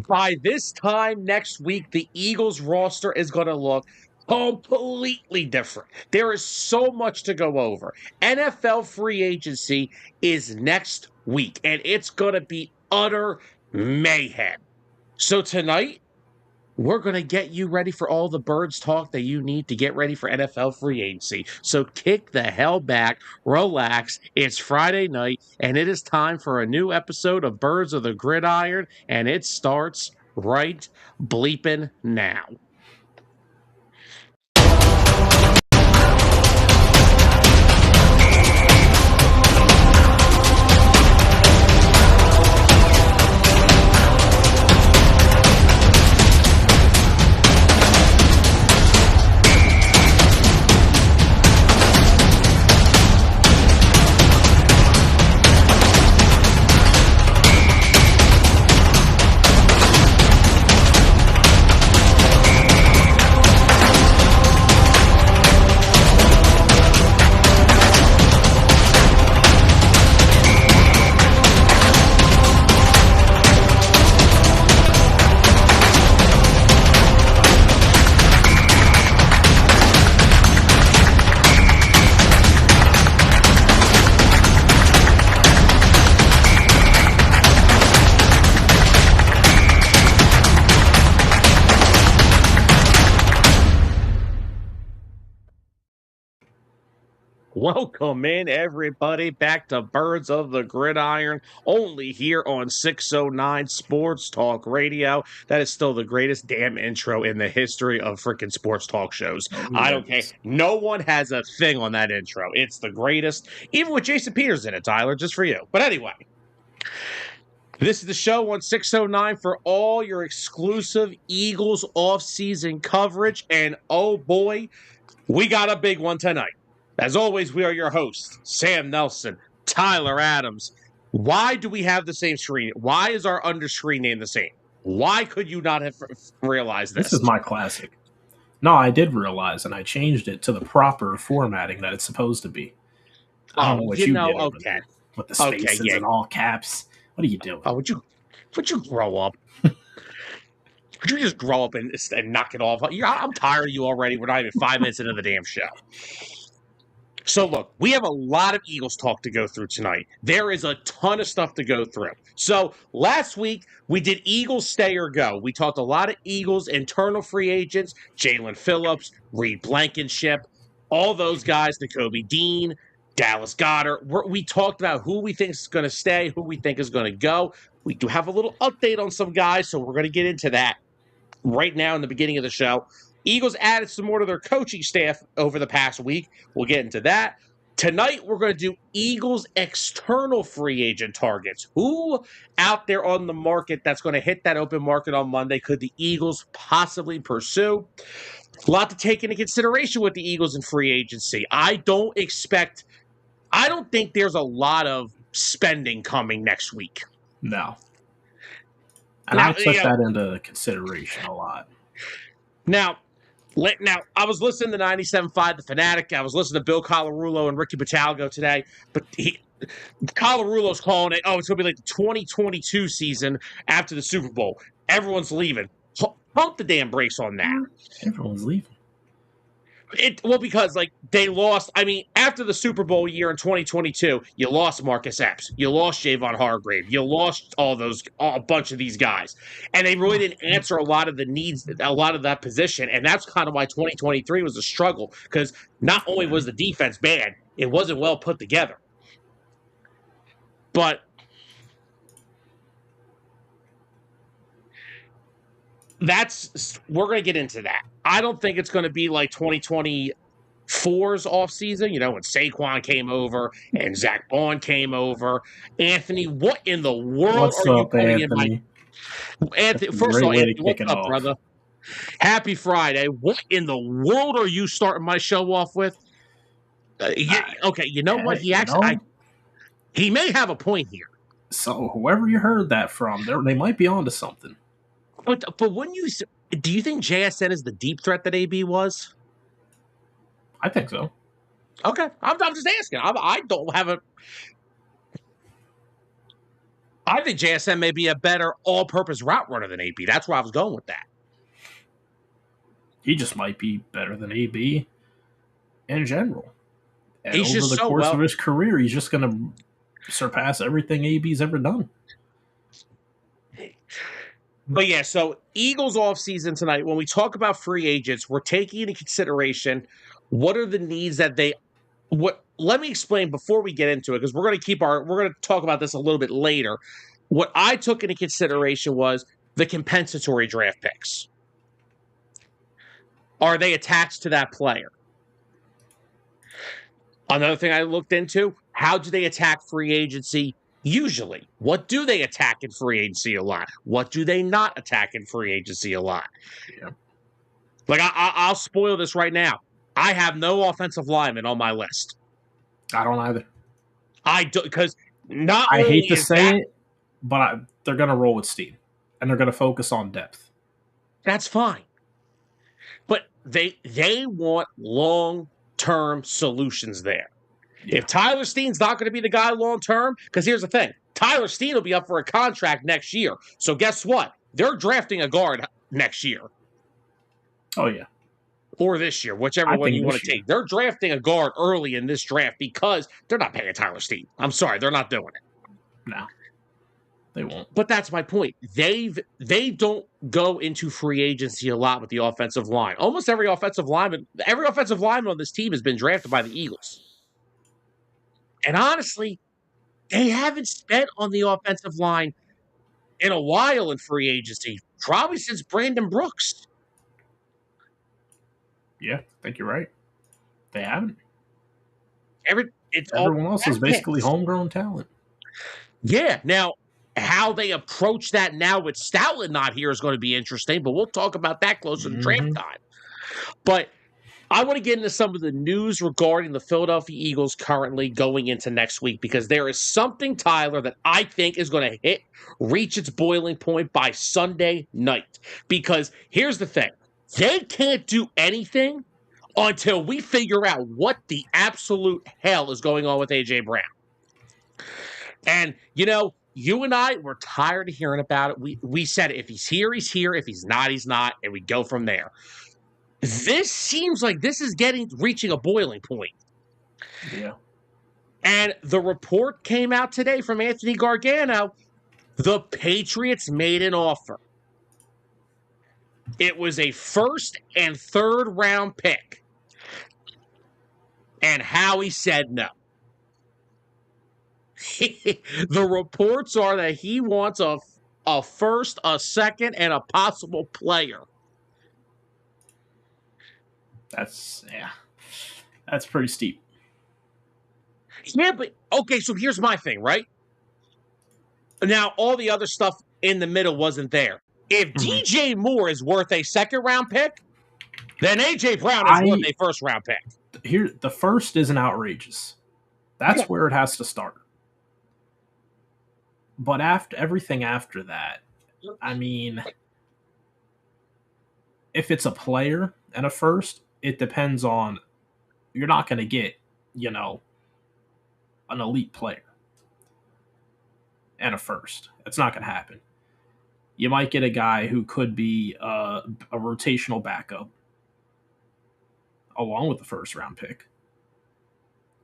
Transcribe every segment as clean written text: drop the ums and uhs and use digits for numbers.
By this time next week, the Eagles roster is going to look completely different. There is so much to go over. NFL free agency is next week, and it's going to be utter mayhem. So tonight, we're going to get you ready for all the birds talk that you need to get ready for NFL free agency. So kick the hell back, relax. It's Friday night, and it is time for a new episode of Birds of the Gridiron, and it starts right bleeping now. Welcome in, everybody, back to Birds of the Gridiron, only here on 609 Sports Talk Radio. That is still the greatest damn intro in the history of freaking sports talk shows. I don't care. No one has a thing on that intro. It's the greatest, even with Jason Peters in it, Tyler, just for you. But anyway, this is the show on 609 for all your exclusive Eagles offseason coverage. And oh boy, we got a big one tonight. As always, we are your hosts, Sam Nelson, Tyler Adams. Why do we have the same screen? Why is our under-screen name the same? Why could you not have realized this? This is my classic. No, I did realize, and I changed it to the proper formatting that it's supposed to be. I don't know what you did over there with the spaces and all caps. What are you doing? Oh, would you grow up? Would you just grow up and knock it off? I'm tired of you already. We're not even 5 minutes into the damn show. So, look, we have a lot of Eagles talk to go through tonight. There is a ton of stuff to go through. So, last week, we did Eagles stay or go. We talked a lot of Eagles internal free agents, Jalen Phillips, Reed Blankenship, all those guys, Nakobe Dean, Dallas Goedert. We talked about who we think is going to stay, who we think is going to go. We do have a little update on some guys, so we're going to get into that right now in the beginning of the show. Eagles added some more to their coaching staff over the past week. We'll get into that. Tonight, we're going to do Eagles external free agent targets. Who out there on the market that's going to hit that open market on Monday could the Eagles possibly pursue? A lot to take into consideration with the Eagles in free agency. I don't think there's a lot of spending coming next week. No. And I took that into consideration a lot. Now, I was listening to 97.5 The Fanatic. I was listening to Bill Colarulo and Ricky Batalgo today. But Colarulo's calling it, it's going to be like the 2022 season after the Super Bowl. Everyone's leaving. Pump the damn brakes on that. Everyone's leaving. Because they lost. I mean, after the Super Bowl year in 2022, you lost Marcus Epps, you lost Javon Hargrave, you lost a bunch of these guys, and they really didn't answer a lot of the needs, a lot of that position, and that's kind of why 2023 was a struggle because not only was the defense bad, it wasn't well put together. But we're going to get into that. I don't think it's going to be like 2024's offseason, when Saquon came over and Zach Bond came over. Anthony, what in the world are you putting Anthony? Anthony, first of all, Anthony, what's up, brother? Happy Friday. What in the world are you starting my show off with? Okay, you know what? He may have a point here. So whoever you heard that from, they might be onto something. But do you think JSN is the deep threat that AB was? I think so. Okay, I'm just asking. I don't have a. I think JSN may be a better all-purpose route runner than AB. That's where I was going with that. He just might be better than AB in general. And he's over the course of his career, he's just going to surpass everything AB's ever done. But yeah, so Eagles offseason tonight, when we talk about free agents, we're taking into consideration what are the needs that let me explain before we get into it, because we're going to talk about this a little bit later. What I took into consideration was the compensatory draft picks. Are they attached to that player? Another thing I looked into, how do they attack free agency usually? What do they attack in free agency a lot? What do they not attack in free agency a lot? Yeah. Like, I'll spoil this right now. I have no offensive linemen on my list. I don't either. I do, because not I only hate to say it, but they're going to roll with Steve, and they're going to focus on depth. That's fine. But they want long-term solutions there. Yeah. If Tyler Steen's not going to be the guy long-term, because here's the thing, Tyler Steen will be up for a contract next year. So guess what? They're drafting a guard next year. Oh, yeah. Or this year, whichever one you want to take. They're drafting a guard early in this draft because they're not paying Tyler Steen. I'm sorry, they're not doing it. No, they won't. But that's my point. They don't go into free agency a lot with the offensive line. Almost every offensive lineman on this team has been drafted by the Eagles. And honestly, they haven't spent on the offensive line in a while in free agency, probably since Brandon Brooks. Yeah, I think you're right. They haven't. Everyone else is basically homegrown talent. Yeah. Now, how they approach that now with Stoutland not here is going to be interesting, but we'll talk about that closer to draft time. But I want to get into some of the news regarding the Philadelphia Eagles currently going into next week, because there is something, Tyler, that I think is going to reach its boiling point by Sunday night. Because here's the thing. They can't do anything until we figure out what the absolute hell is going on with A.J. Brown. And, you and I were tired of hearing about it. We said if he's here, he's here. If he's not, he's not. And we go from there. This seems like this is reaching a boiling point. Yeah. And the report came out today from Anthony Gargano. The Patriots made an offer. It was a first and third round pick. And Howie said no. The reports are that he wants a first, a second, and a possible player. That's pretty steep. Yeah, but okay, so here's my thing, right? Now, all the other stuff in the middle wasn't there. If DJ Moore is worth a second-round pick, then A.J. Brown is worth a first-round pick. Here, the first isn't outrageous. That's where it has to start. But everything after that, I mean, if it's a player and a first, it depends on, you're not going to get, an elite player and a first. It's not going to happen. You might get a guy who could be a rotational backup along with the first round pick.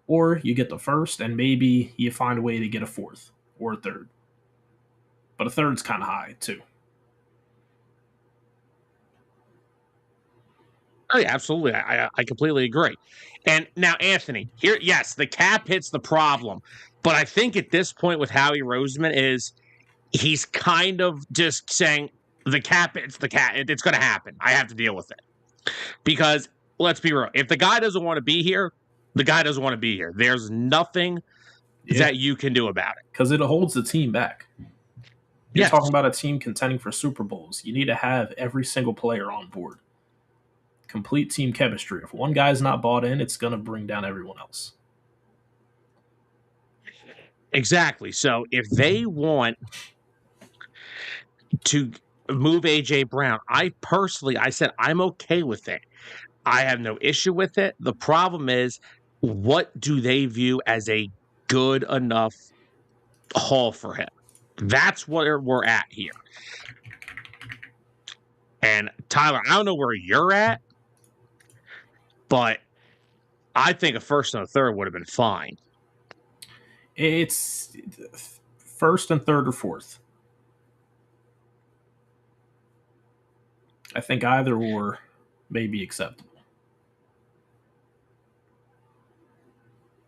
Or you get the first and maybe you find a way to get a fourth or a third. But a third's kind of high too. Oh, yeah, absolutely. I completely agree. And now, Anthony, here, yes, the cap hits the problem. But I think at this point with Howie Roseman he's kind of just saying the cap, it's going to happen. I have to deal with it. Because, let's be real, if the guy doesn't want to be here, the guy doesn't want to be here. There's nothing that you can do about it. Because it holds the team back. You're talking about a team contending for Super Bowls. You need to have every single player on board. Complete team chemistry. If one guy's not bought in, it's going to bring down everyone else. Exactly. So if they want to move A.J. Brown, I said I'm okay with it. I have no issue with it. The problem is, what do they view as a good enough haul for him? That's where we're at here. And Tyler, I don't know where you're at, but I think a first and a third would have been fine. It's first and third or fourth. I think either or may be acceptable.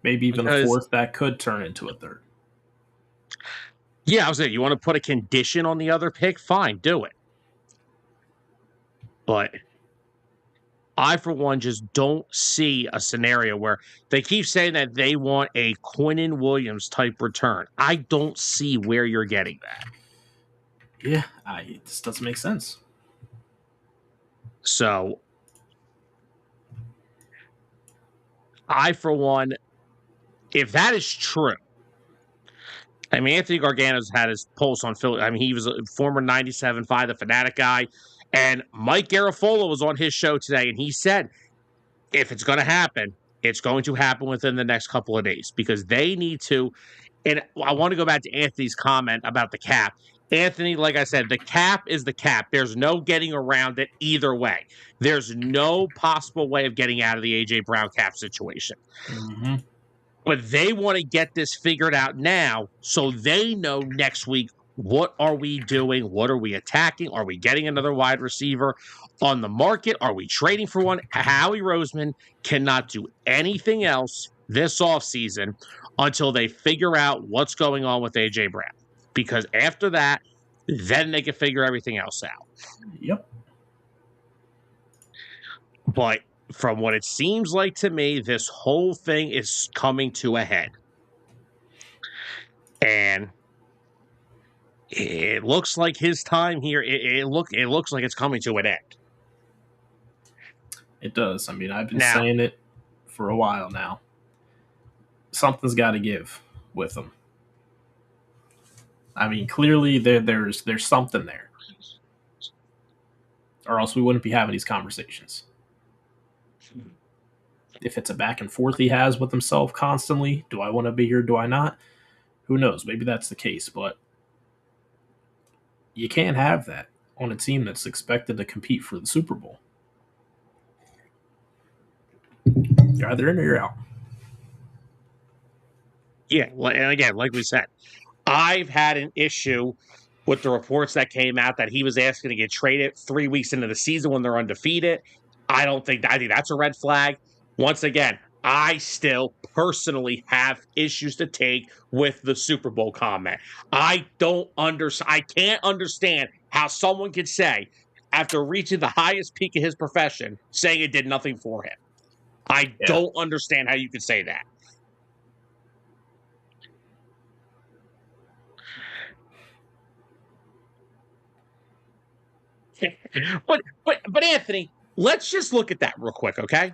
Maybe even a fourth that could turn into a third. Yeah, I was saying, you want to put a condition on the other pick? Fine, do it. But I, for one, just don't see a scenario where they keep saying that they want a Quinnen Williams type return. I don't see where you're getting that. Yeah, this doesn't make sense. So, I, for one, if that is true, I mean, Anthony Gargano's had his pulse on Philly. I mean, he was a former 97.5, the Fanatic guy. And Mike Garafolo was on his show today, and he said, if it's going to happen, it's going to happen within the next couple of days because they need to. And I want to go back to Anthony's comment about the cap. Anthony, like I said, the cap is the cap. There's no getting around it either way. There's no possible way of getting out of the A.J. Brown cap situation. Mm-hmm. But they want to get this figured out now so they know next week, what are we doing? What are we attacking? Are we getting another wide receiver on the market? Are we trading for one? Howie Roseman cannot do anything else this offseason until they figure out what's going on with A.J. Brown. Because after that, then they can figure everything else out. Yep. But from what it seems like to me, this whole thing is coming to a head. And it looks like his time here, it looks like it's coming to an end. It does. I mean, I've been saying it for a while now. Something's got to give with him. I mean, clearly there's something there. Or else we wouldn't be having these conversations. If it's a back and forth he has with himself constantly, do I want to be here? Do I not? Who knows? Maybe that's the case, but you can't have that on a team that's expected to compete for the Super Bowl. You're either in or you're out. Yeah, and again, like we said, I've had an issue with the reports that came out that he was asking to get traded 3 weeks into the season when they're undefeated. I think that's a red flag. Once again, I still personally have issues to take with the Super Bowl comment. I can't understand how someone could say, after reaching the highest peak of his profession, saying it did nothing for him. I don't understand how you could say that. But Anthony, let's just look at that real quick, okay?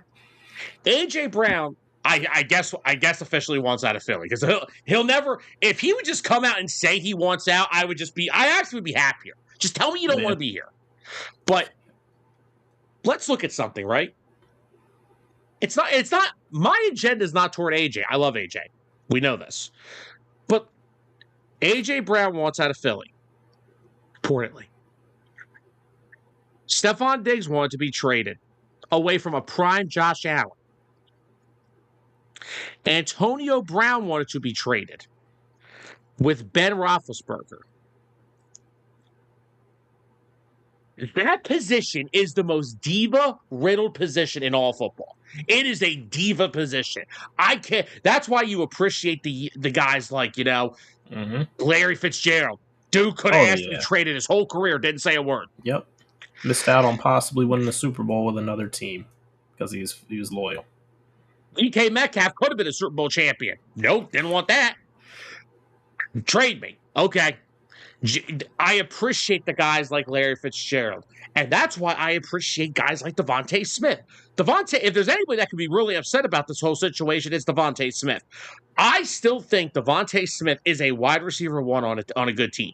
A.J. Brown, I guess officially wants out of Philly because he'll never. If he would just come out and say he wants out, I actually would be happier. Just tell me you don't want to be here. But let's look at something, right? It's not my agenda is not toward AJ. I love AJ. We know this. But AJ Brown wants out of Philly. Importantly. Stephon Diggs wanted to be traded away from a prime Josh Allen. Antonio Brown wanted to be traded with Ben Roethlisberger. That position is the most diva-riddled position in all football. It is a diva position. I can't. That's why you appreciate the guys like, Larry Fitzgerald. Dude could have asked to be traded his whole career, didn't say a word. Yep. Missed out on possibly winning the Super Bowl with another team because he was loyal. DK Metcalf could have been a Super Bowl champion. Nope, didn't want that. Trade me. Okay. I appreciate the guys like Larry Fitzgerald. And that's why I appreciate guys like Devontae Smith. If there's anybody that could be really upset about this whole situation, it's Devontae Smith. I still think Devontae Smith is a wide receiver one on a good team.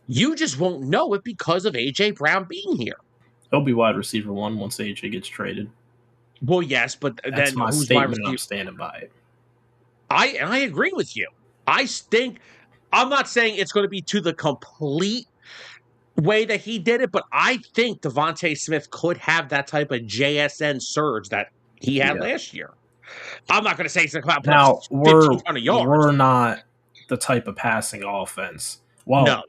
You just won't know it because of A.J. Brown being here. He'll be wide receiver one once A.J. gets traded. Well, yes, but that's then my statement. I'm standing by it. I agree with you. I think I'm not saying it's going to be to the complete way that he did it, but I think Devontae Smith could have that type of JSN surge that he had last year. I'm not going to say he's going to come out and put up 1,500 yards. We're not the type of passing offense. Well, no.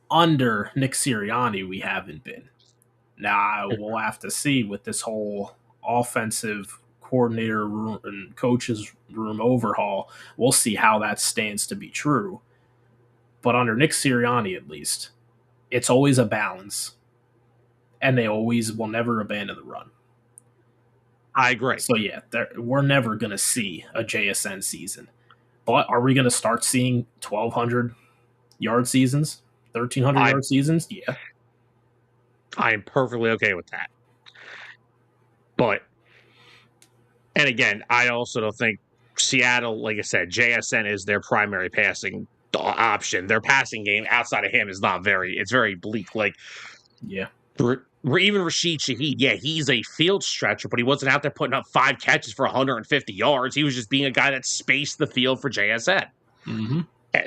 Under Nick Sirianni, we haven't been. Now, we'll have to see with this whole offensive coordinator room and coaches room overhaul. We'll see how that stands to be true. But under Nick Sirianni, at least, it's always a balance. And they always will never abandon the run. I agree. So, yeah, we're never going to see a JSN season. But are we going to start seeing 1,200-yard seasons? 1,300-yard seasons? Yeah. I am perfectly okay with that. But, and again, I also don't think Seattle, like I said, JSN is their primary passing option. Their passing game outside of him is it's very bleak. Like, yeah. Even Rashid Shaheed, yeah, he's a field stretcher, but he wasn't out there putting up 5 catches for 150 yards. He was just being a guy that spaced the field for JSN. Mm-hmm.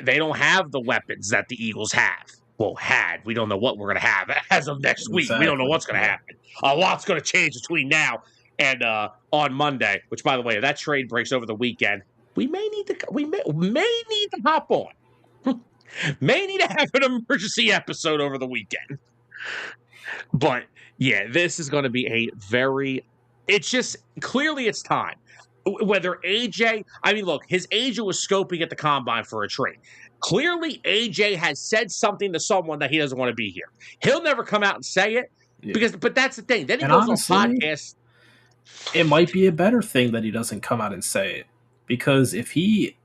They don't have the weapons that the Eagles have. Well, we don't know what we're going to have as of next week. We don't know what's going to happen. A lot's going to change between now and on Monday. Which, by the way, if that trade breaks over the weekend, we may need to hop on. May need to have an emergency episode over the weekend. But yeah, this is going to be it's just clearly it's time. Whether AJ, I mean, look, his agent was scoping at the combine for a trade. Clearly, AJ has said something to someone that he doesn't want to be here. He'll never come out and say it but that's the thing. Then he goes honestly, on podcasts. It might be a better thing that he doesn't come out and say it, because if he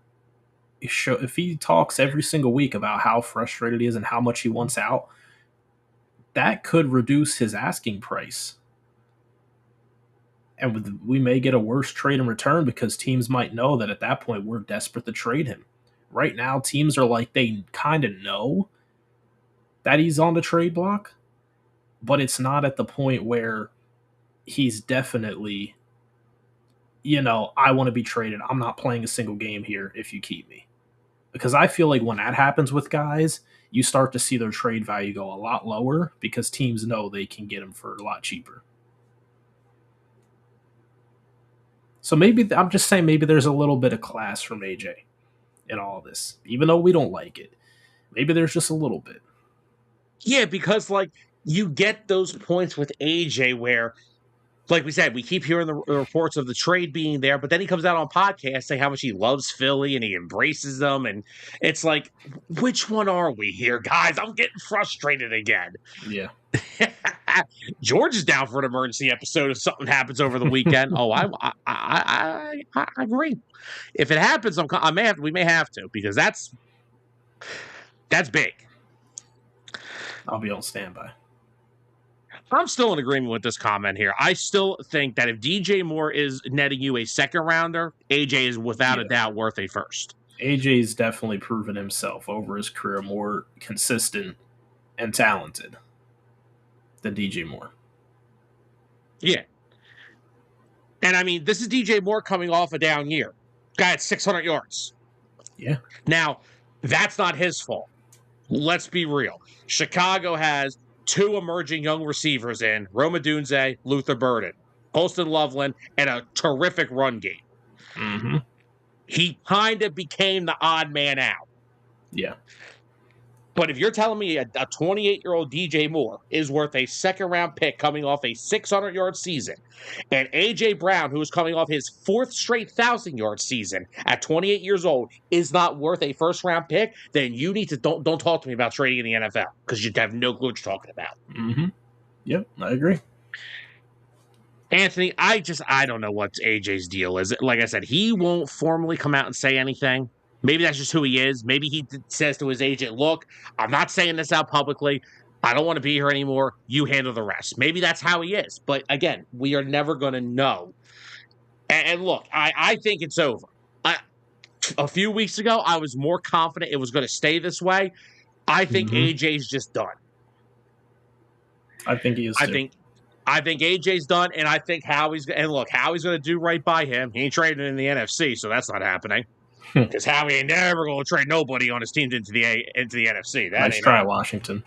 talks every single week about how frustrated he is and how much he wants out, that could reduce his asking price. And we may get a worse trade in return because teams might know that at that point we're desperate to trade him. Right now, teams are like, they kind of know that he's on the trade block, but it's not at the point where he's definitely, I want to be traded. I'm not playing a single game here if you keep me. Because I feel like when that happens with guys, you start to see their trade value go a lot lower because teams know they can get him for a lot cheaper. So I'm just saying maybe there's a little bit of class from AJ in all this, even though we don't like it. Maybe there's just a little bit. Yeah, because you get those points with AJ where, like we said, we keep hearing the reports of the trade being there, but then he comes out on podcasts saying how much he loves Philly and he embraces them. And it's like, which one are we here, guys? I'm getting frustrated again. Yeah. George is down for an emergency episode if something happens over the weekend. I agree. If it happens, we may have to, because that's big. I'll be on standby. I'm still in agreement with this comment here. I still think that if DJ Moore is netting you a second rounder, AJ is without a doubt worth a first. AJ's definitely proven himself over his career more consistent and talented than DJ Moore. Yeah. And I mean, this is DJ Moore coming off a down year. Guy had 600 yards. Yeah. Now, that's not his fault. Let's be real. Chicago has 2 emerging young receivers in Rome Odunze, Luther Burden, Holston Loveland, and a terrific run game. Mm-hmm. He kind of became the odd man out. Yeah. But if you're telling me a 28-year-old DJ Moore is worth a second-round pick coming off a 600-yard season, and A.J. Brown, who is coming off his 4th straight 1,000-yard season at 28 years old, is not worth a first-round pick, then you need to don't talk to me about trading in the NFL, because you have no clue what you're talking about. Mm-hmm. Yep, I agree. Anthony, I don't know what AJ's deal is. Like I said, he won't formally come out and say anything. Maybe that's just who he is. Maybe he says to his agent, look, I'm not saying this out publicly. I don't want to be here anymore. You handle the rest. Maybe that's how he is. But again, we are never going to know. And look, I think it's over. A few weeks ago, I was more confident it was going to stay this way. I think AJ's just done. I think he is too. I think AJ's done, and I think Howie's going to do right by him. He ain't trading in the NFC, so that's not happening. Because Howie ain't never going to trade nobody on his team into the NFC. That Nice ain't try, it. Washington.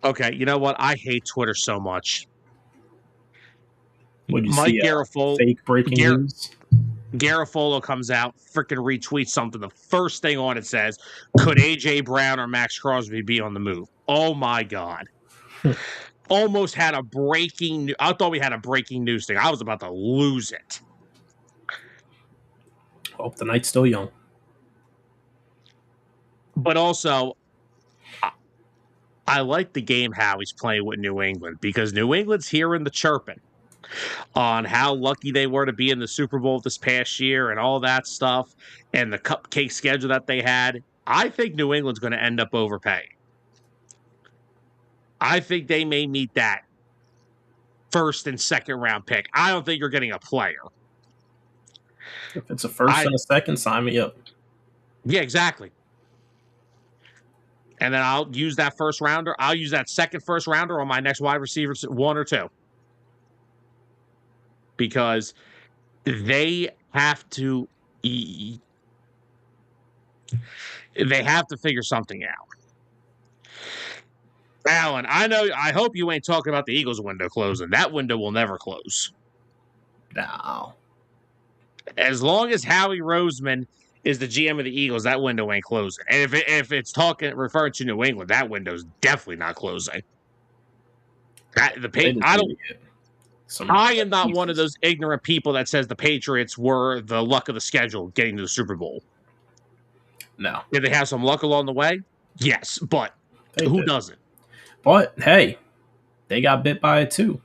Okay, you know what? I hate Twitter so much. Would you Mike see Garafolo, fake breaking news? Garafolo comes out, freaking retweets something. The first thing on it says, could A.J. Brown or Max Crosby be on the move? Oh, my God. Almost had a breaking... I thought we had a breaking news thing. I was about to lose it. Hope the night's still young. But also, I like the game how he's playing with New England because New England's hearing the chirping on how lucky they were to be in the Super Bowl this past year and all that stuff and the cupcake schedule that they had. I think New England's going to end up overpaying. I think they may meet that first and second round pick. I don't think you're getting a player. If it's a first and a second, sign me up. Yeah, exactly. And then I'll use that first rounder. I'll use that second first rounder on my next wide receiver, 1 or 2. Because they have to figure something out. Alan, I hope you ain't talking about the Eagles window closing. That window will never close. No. As long as Howie Roseman is the GM of the Eagles, that window ain't closing. And if it's referring to New England, that window's definitely not closing. I am not one of those ignorant people that says the Patriots were the luck of the schedule getting to the Super Bowl. No. Did they have some luck along the way? Yes, but who doesn't? But hey, they got bit by it too.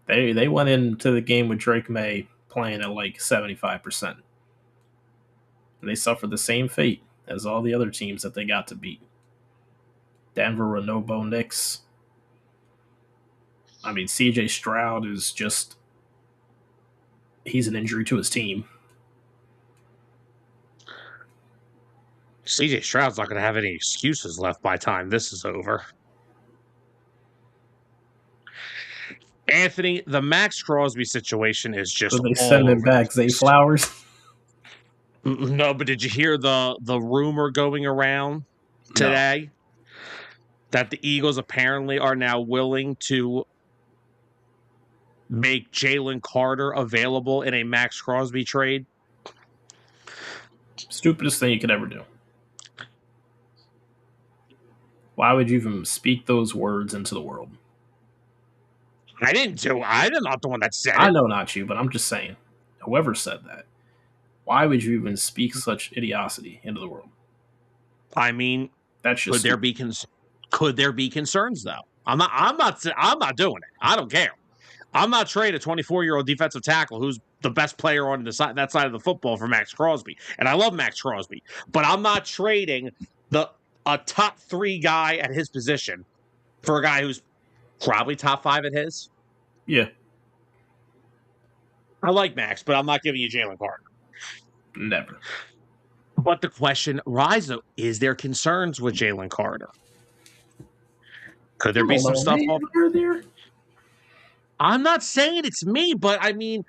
They went into the game with Drake May playing at like 75%. They suffered the same fate as all the other teams that they got to beat. Denver with no Bo Nix. I mean, CJ Stroud is just... he's an injury to his team. CJ Stroud's not going to have any excuses left by the time this is over. Anthony, the Max Crosby situation is just... So they send him back Zay Flowers? No, but did you hear the rumor going around today? That the Eagles apparently are now willing to make Jalen Carter available in a Max Crosby trade? Stupidest thing you could ever do. Why would you even speak those words into the world? I didn't do it. I'm not the one that said it. I know not you, but I'm just saying. Whoever said that, why would you even speak such idiocy into the world? I mean, that's just could there be concerns though? I'm not doing it. I don't care. I'm not trading a 24-year-old defensive tackle who's the best player on that side of the football for Max Crosby. And I love Max Crosby, but I'm not trading a top 3 guy at his position for a guy who's probably top 5 at his. Yeah. I like Max, but I'm not giving you Jalen Carter. Never. But the question rises, is there concerns with Jalen Carter? Could there be some stuff there? I'm not saying it's me, but I mean,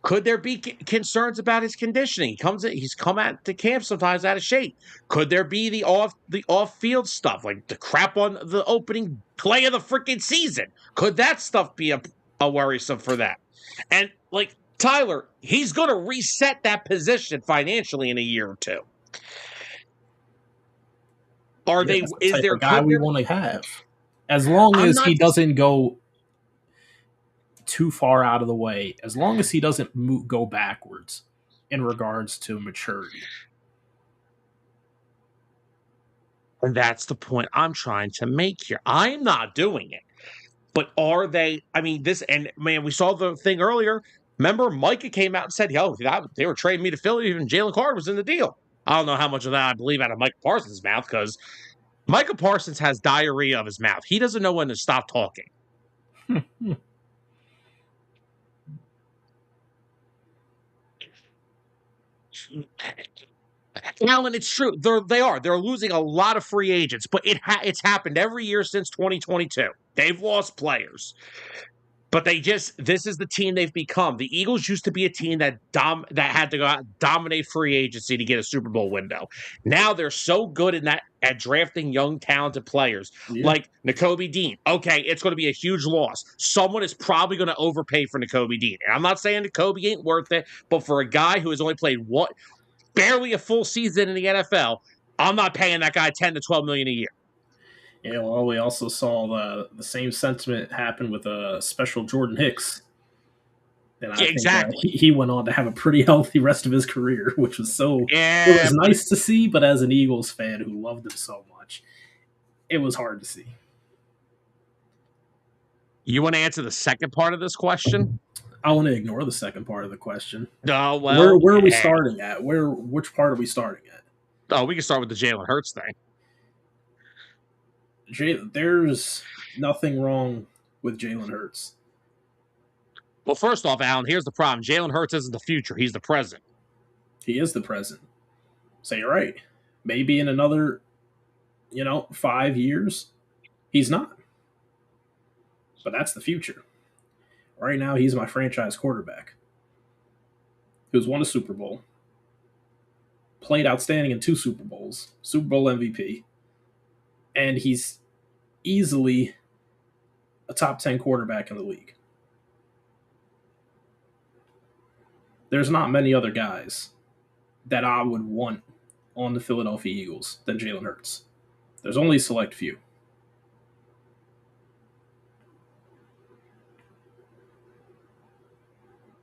could there be concerns about his conditioning? He's come out to camp sometimes out of shape. Could there be the off-field stuff, like the crap on the opening play of the freaking season? Could that stuff be a worrisome for that? And like Tyler, he's going to reset that position financially in a year or two. Is there a guy we want to have? As long as he doesn't go too far out of the way, as long as he doesn't go backwards in regards to maturity. And that's the point I'm trying to make here. I'm not doing it. But are they? I mean, we saw the thing earlier. Remember, Micah came out and said, they were trading me to Philly, even Jalen Carter was in the deal. I don't know how much of that I believe out of Micah Parsons' mouth, because Micah Parsons has diarrhea of his mouth. He doesn't know when to stop talking. Alan, it's true. They're losing a lot of free agents, but it's happened every year since 2022. They've lost players. But this is the team they've become. The Eagles used to be a team that had to go out and dominate free agency to get a Super Bowl window. Now they're so good at drafting young, talented players like Nakobe Dean. Okay, it's going to be a huge loss. Someone is probably going to overpay for Nakobe Dean. And I'm not saying Nakobe ain't worth it, but for a guy who has only played barely a full season in the NFL, I'm not paying that guy $10 to $12 million a year. Yeah, well, we also saw the same sentiment happen with Special Jordan Hicks. And I exactly. think he went on to have a pretty healthy rest of his career, which was it was nice to see, but as an Eagles fan who loved him so much, it was hard to see. You want to answer the second part of this question? I want to ignore the second part of the question. No, well, where are we starting at? Which part are we starting at? Oh, we can start with the Jalen Hurts thing. There's nothing wrong with Jalen Hurts. Well, first off, Alan, here's the problem. Jalen Hurts isn't the future. He's the present. He is the present. So you're right. Maybe in another, 5 years, he's not. But that's the future. Right now, he's my franchise quarterback who's won a Super Bowl, played outstanding in 2 Super Bowls, Super Bowl MVP, and he's easily a top 10 quarterback in the league. There's not many other guys that I would want on the Philadelphia Eagles than Jalen Hurts. There's only a select few.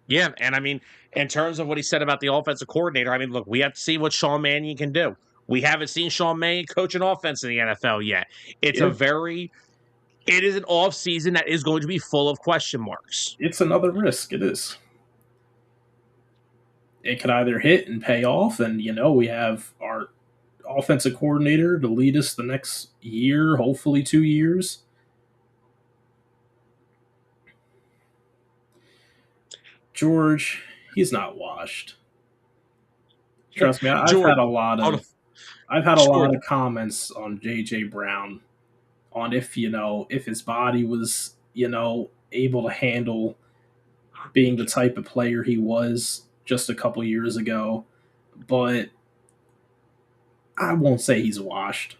Yeah, and I mean, in terms of what he said about the offensive coordinator, I mean, look, we have to see what Sean Mannion can do. We haven't seen Sean Mannion coach an offense in the NFL yet. It is an offseason that is going to be full of question marks. It's another risk. It is. It could either hit and pay off, and, we have our offensive coordinator to lead us the next year, hopefully 2 years. George, he's not washed. Trust me, I've had a lot of comments on J.J. Brown on if his body was, able to handle being the type of player he was just a couple years ago. But I won't say he's washed.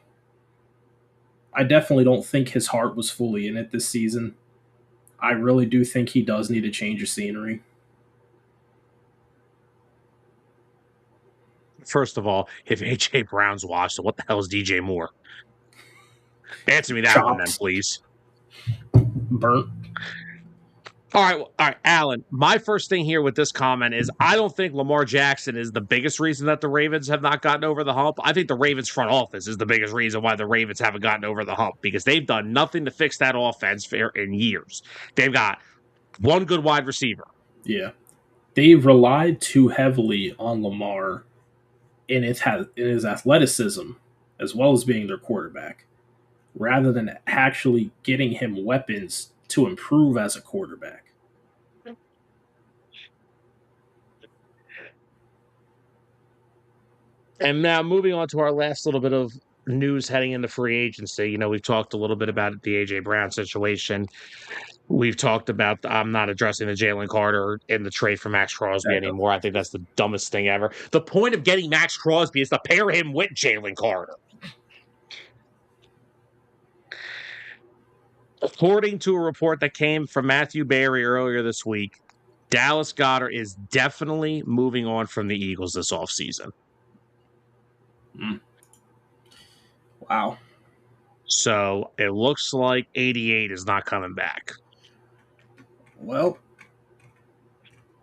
I definitely don't think his heart was fully in it this season. I really do think he does need a change of scenery. First of all, if A.J. Brown's washed, what the hell is DJ Moore? Answer me that one then, please. Burnt. All right, Alan, my first thing here with this comment is I don't think Lamar Jackson is the biggest reason that the Ravens have not gotten over the hump. I think the Ravens front office is the biggest reason why the Ravens haven't gotten over the hump because they've done nothing to fix that offense in years. They've got one good wide receiver. Yeah. They've relied too heavily on Lamar in his athleticism as well as being their quarterback rather than actually getting him weapons to improve as a quarterback. And now moving on to our last little bit of news heading into free agency. We've talked a little bit about the A.J. Brown situation. We've talked about I'm not addressing the Jalen Carter in the trade for Max Crosby anymore. I think that's the dumbest thing ever. The point of getting Max Crosby is to pair him with Jalen Carter. According to a report that came from Matthew Berry earlier this week, Dallas Goedert is definitely moving on from the Eagles this offseason. Wow. So it looks like 88 is not coming back. Well,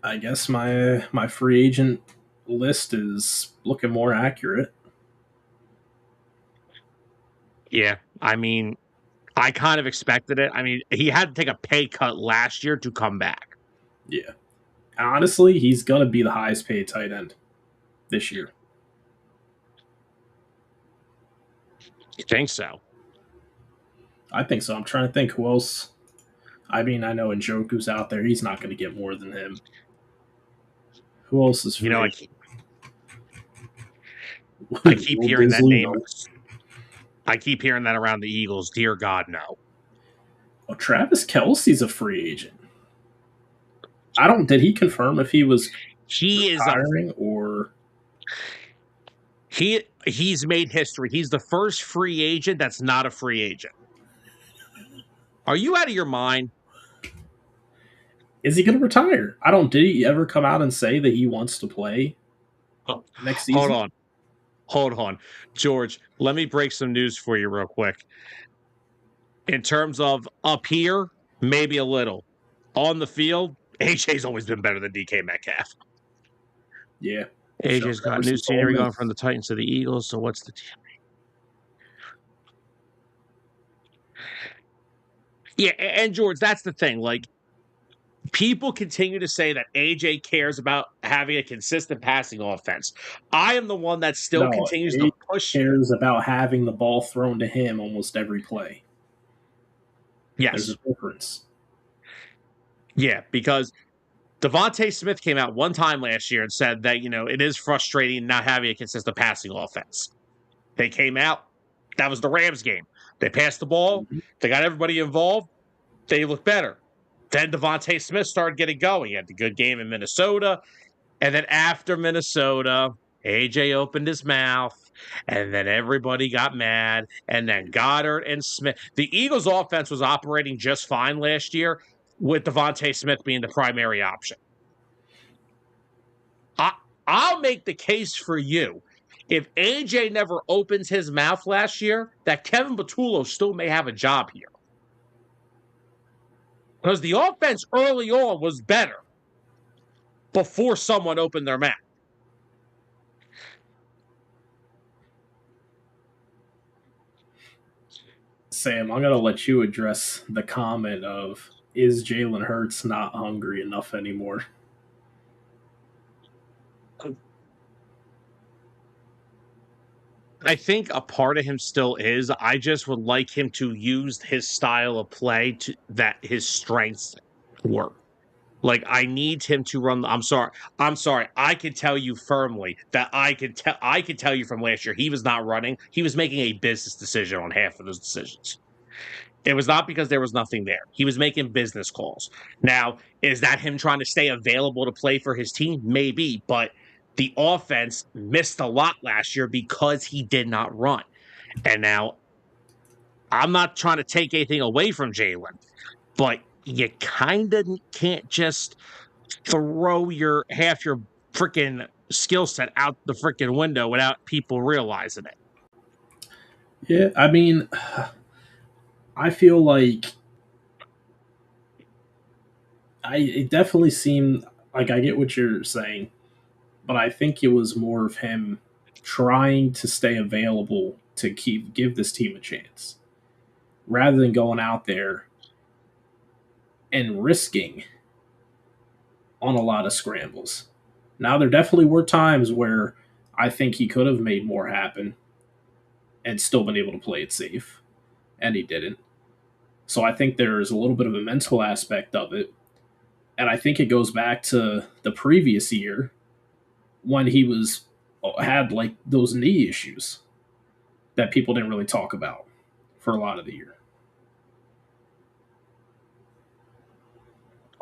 I guess my free agent list is looking more accurate. Yeah, I mean, I kind of expected it. I mean, he had to take a pay cut last year to come back. Yeah. Honestly, he's going to be the highest paid tight end this year. You think so? I think so. I'm trying to think who else. I mean, I know Njoku's out there. He's not going to get more than him. Who else is free? I keep hearing that name. I keep hearing that around the Eagles. Dear God, no. Well, Travis Kelce's a free agent. Did he confirm if he was He is retiring or he's made history. He's the first free agent that's not a free agent. Are you out of your mind? is he going to retire? Did he ever come out and say that he wants to play next season? Hold on. George, let me break some news for you real quick. In terms of up here, maybe a little. On the field, AJ's always been better than DK Metcalf. Yeah. AJ's got new scenery going from the Titans to the Eagles, so what's the team? Yeah, and George, that's the thing. Like, people continue to say that AJ cares about having a consistent passing offense. I am the one that still continues to push. Cares about having the ball thrown to him almost every play. Yes. There's a difference. Yeah, because Devontae Smith came out one time last year and said that, it is frustrating not having a consistent passing offense. They came out. That was the Rams game. They passed the ball. Mm-hmm. They got everybody involved. They looked better. Then Devontae Smith started getting going. He had the good game in Minnesota. And then after Minnesota, AJ opened his mouth. And then everybody got mad. And then Goedert and Smith. The Eagles' offense was operating just fine last year with Devontae Smith being the primary option. I'll make the case for you. If AJ never opens his mouth last year, that Kevin Patullo still may have a job here. Because the offense early on was better before someone opened their mouth. Sam, I'm going to let you address the comment of, is Jalen Hurts not hungry enough anymore? I think a part of him still is. I just would like him to use his style of play that his strengths work. Like, I need him to run. I'm sorry. I can tell you firmly that I can tell you from last year, he was not running. He was making a business decision on half of those decisions. It was not because there was nothing there. He was making business calls. Now, is that him trying to stay available to play for his team? Maybe, but the offense missed a lot last year because he did not run. And now, I'm not trying to take anything away from Jalen, but you kind of can't just throw half your freaking skill set out the freaking window without people realizing it. Yeah, I mean, I feel like it definitely seemed like I get what you're saying, but I think it was more of him trying to stay available to give this team a chance rather than going out there and risking on a lot of scrambles. Now, there definitely were times where I think he could have made more happen and still been able to play it safe, and he didn't. So I think there is a little bit of a mental aspect of it, and I think it goes back to the previous year when he had like those knee issues that people didn't really talk about for a lot of the year.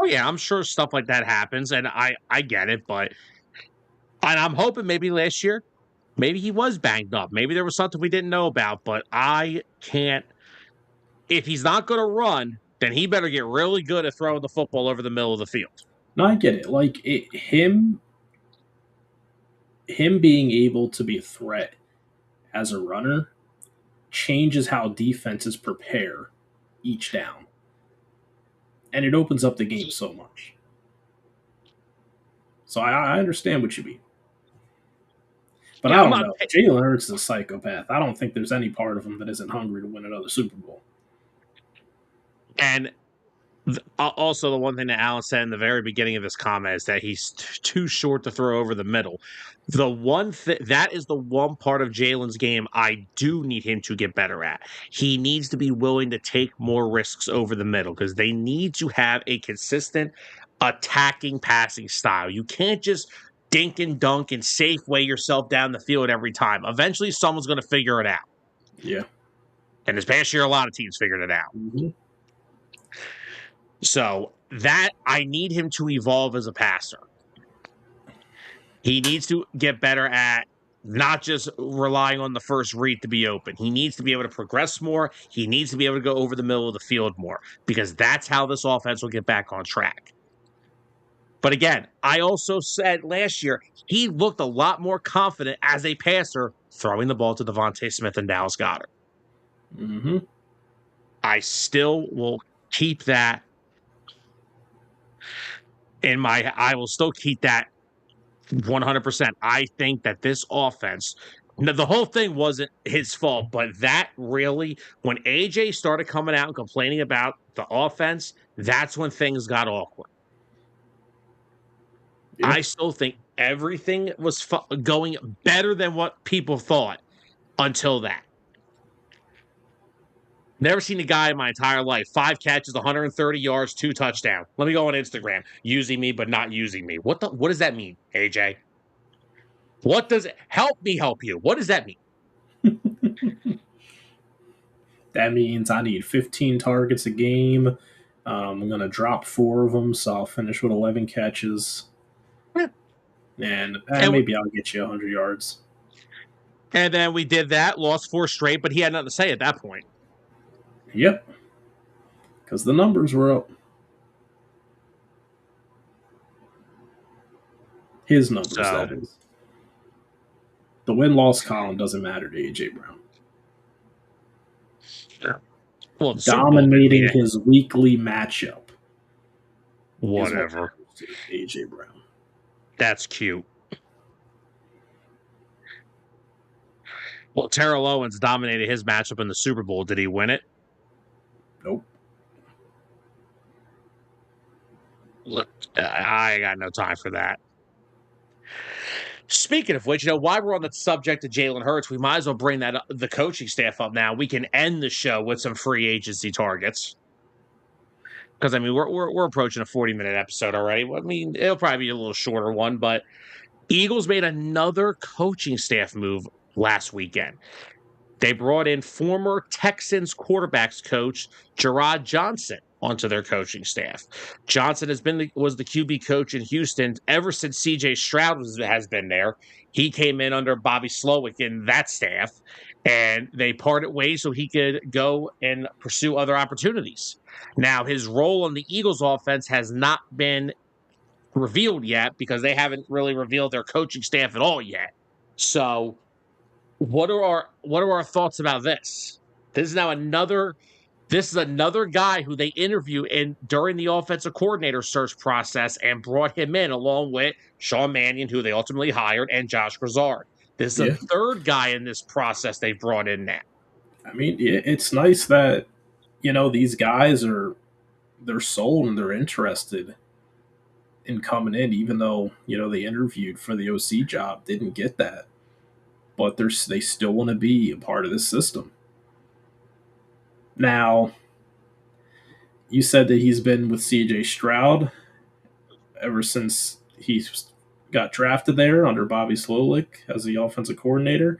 Oh, yeah, I'm sure stuff like that happens, and I get it, and I'm hoping maybe last year, maybe he was banged up. Maybe there was something we didn't know about, but I can't. If he's not going to run, then he better get really good at throwing the football over the middle of the field. No, I get it. Like, him being able to be a threat as a runner changes how defenses prepare each down. And it opens up the game so much. So I understand what you mean. But yeah, I don't know. Jalen Hurts is a psychopath. I don't think there's any part of him that isn't hungry to win another Super Bowl. And also, the one thing that Alan said in the very beginning of this comment is that he's too short to throw over the middle. That is the one part of Jalen's game I do need him to get better at. He needs to be willing to take more risks over the middle because they need to have a consistent attacking passing style. You can't just dink and dunk and Safeway yourself down the field every time. Eventually, someone's going to figure it out. Yeah. And this past year, a lot of teams figured it out. Mm-hmm. So that I need him to evolve as a passer. He needs to get better at not just relying on the first read to be open. He needs to be able to progress more. He needs to be able to go over the middle of the field more, because that's how this offense will get back on track. But again, I also said last year, he looked a lot more confident as a passer throwing the ball to Devontae Smith and Dallas Goedert. Mm-hmm. I still will keep that I will still keep that 100%. I think that this offense, the whole thing wasn't his fault, but that really, when AJ started coming out and complaining about the offense, that's when things got awkward. Yeah. I still think everything was going better than what people thought until that. Never seen a guy in my entire life. 5 catches, 130 yards, 2 touchdowns. Let me go on Instagram. Using me, but not using me. What does that mean, AJ? What does it help me help you? What does that mean? That means I need 15 targets a game. I'm going to drop 4 of them, so I'll finish with 11 catches. Yeah. And maybe I'll get you 100 yards. And then we did that, lost 4 straight, but he had nothing to say at that point. Yep. Because the numbers were up. His numbers, that is. The win-loss column doesn't matter to A.J. Brown. Well, dominating his weekly matchup. Whatever. A.J. Brown. That's cute. Well, Terrell Owens dominated his matchup in the Super Bowl. Did he win it? Nope. Look, I got no time for that. Speaking of which, while we're on the subject of Jalen Hurts, we might as well bring the coaching staff up now. We can end the show with some free agency targets. Because, I mean, we're approaching a 40-minute episode already. I mean, it'll probably be a little shorter one, but Eagles made another coaching staff move last weekend. They brought in former Texans quarterbacks coach Jerrod Johnson onto their coaching staff. Johnson was the QB coach in Houston ever since C.J. Stroud has been there. He came in under Bobby Slowick in that staff, and they parted ways so he could go and pursue other opportunities. Now, his role on the Eagles offense has not been revealed yet because they haven't really revealed their coaching staff at all yet. So, what are our thoughts about this? This is another guy who they interview during the offensive coordinator search process and brought him in along with Sean Mannion, who they ultimately hired, and Josh Gridiron. This is a third guy in this process they've brought in now. I mean, it's nice that, these guys they're sold and they're interested in coming in, even though, they interviewed for the OC job, didn't get that. But they still want to be a part of this system. Now, you said that he's been with C.J. Stroud ever since he got drafted there under Bobby Slowick as the offensive coordinator.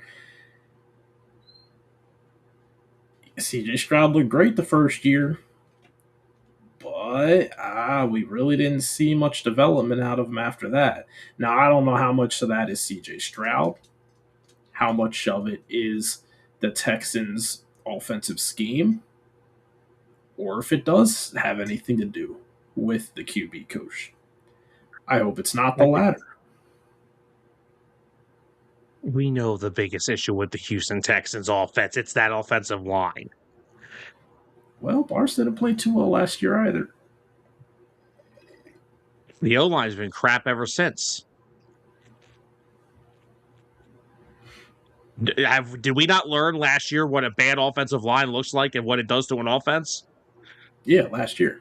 C.J. Stroud looked great the first year, but we really didn't see much development out of him after that. Now, I don't know how much of that is C.J. Stroud, how much of it is the Texans' offensive scheme, or if it does have anything to do with the QB coach. I hope it's not the latter. We know the biggest issue with the Houston Texans offense. It's that offensive line. Well, Bars didn't play too well last year either. The O-line's been crap ever since. Did we not learn last year what a bad offensive line looks like and what it does to an offense? Yeah, last year.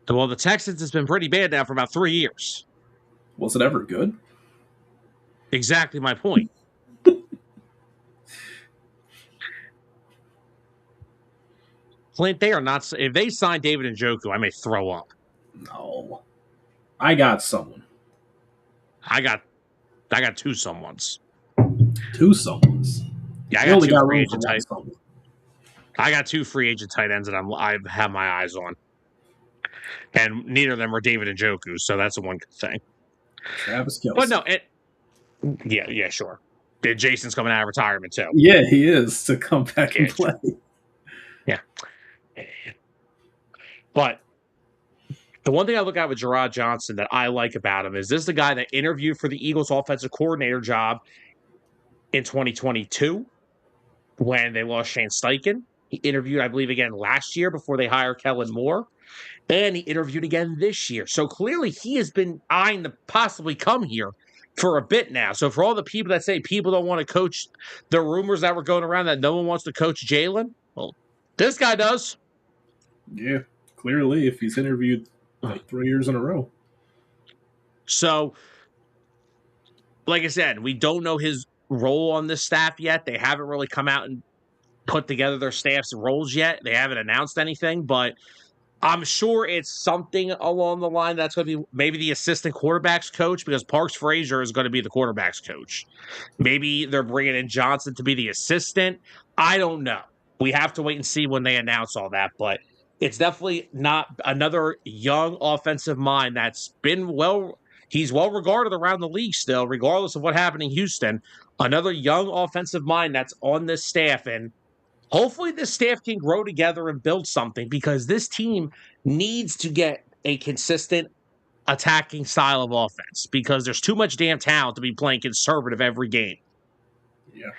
Well, the Texans has been pretty bad now for about 3 years. Was it ever good? Exactly my point. Clint, they are not. If they sign David Njoku, I may throw up. No. I got someone. I got 2 someones. 2 someones? Yeah, I got 2 free agent tight. I got 2 free agent tight ends that I have my eyes on. And neither of them are David Njoku, so that's the one good thing. Travis Kelce. But no, yeah, sure. Jason's coming out of retirement too. Yeah, he is to come back and play. Yeah. But the one thing I look at with Jerrod Johnson that I like about him is this is the guy that interviewed for the Eagles offensive coordinator job in 2022 when they lost Shane Steichen. He interviewed, I believe, again last year before they hired Kellen Moore. And he interviewed again this year. So clearly he has been eyeing to possibly come here for a bit now. So for all the people that say people don't want to coach, the rumors that were going around that no one wants to coach Jalen, well, this guy does. Yeah, clearly if he's interviewed like 3 years in a row. So, like I said, we don't know his role on this staff yet. They haven't really come out and put together their staff's roles yet. They haven't announced anything, but I'm sure it's something along the line that's going to be maybe the assistant quarterback's coach because Parks Frazier is going to be the quarterback's coach. Maybe they're bringing in Johnson to be the assistant. I don't know. We have to wait and see when they announce all that, but it's definitely not another young offensive mind that's been he's well regarded around the league still, regardless of what happened in Houston. Another young offensive mind that's on this staff, and hopefully this staff can grow together and build something because this team needs to get a consistent attacking style of offense because there's too much damn talent to be playing conservative every game. Yeah.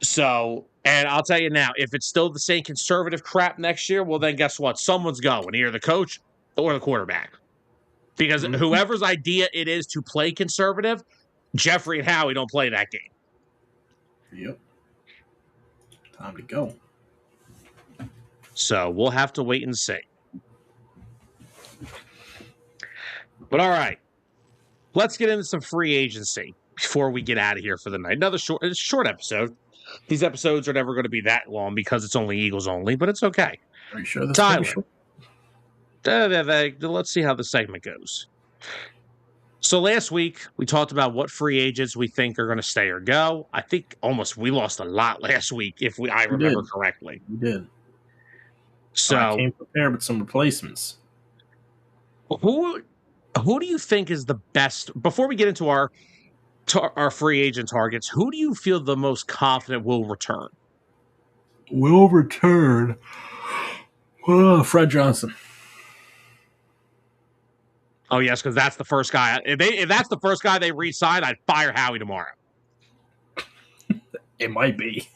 So, and I'll tell you now, if it's still the same conservative crap next year, well, then guess what? Someone's going, either the coach or the quarterback. Because whoever's idea it is to play conservative, Jeffrey and Howie don't play that game. Yep. Time to go. So we'll have to wait and see. But all right, let's get into some free agency before we get out of here for the night. Another short episode. These episodes are never going to be that long because it's only Eagles only, but it's okay. Are you sure this Tyler, is short? let's see how the segment goes. So last week, we talked about what free agents we think are going to stay or go. I think we lost a lot last week, if I remember correctly. We did. So I came prepared with some replacements. Who do you think is the best? Before we get into our free agent targets, who do you feel the most confident will return? Will return. Fred Johnson. Oh, yes, because that's the first guy. If that's the first guy they re-sign, I'd fire Howie tomorrow. It might be.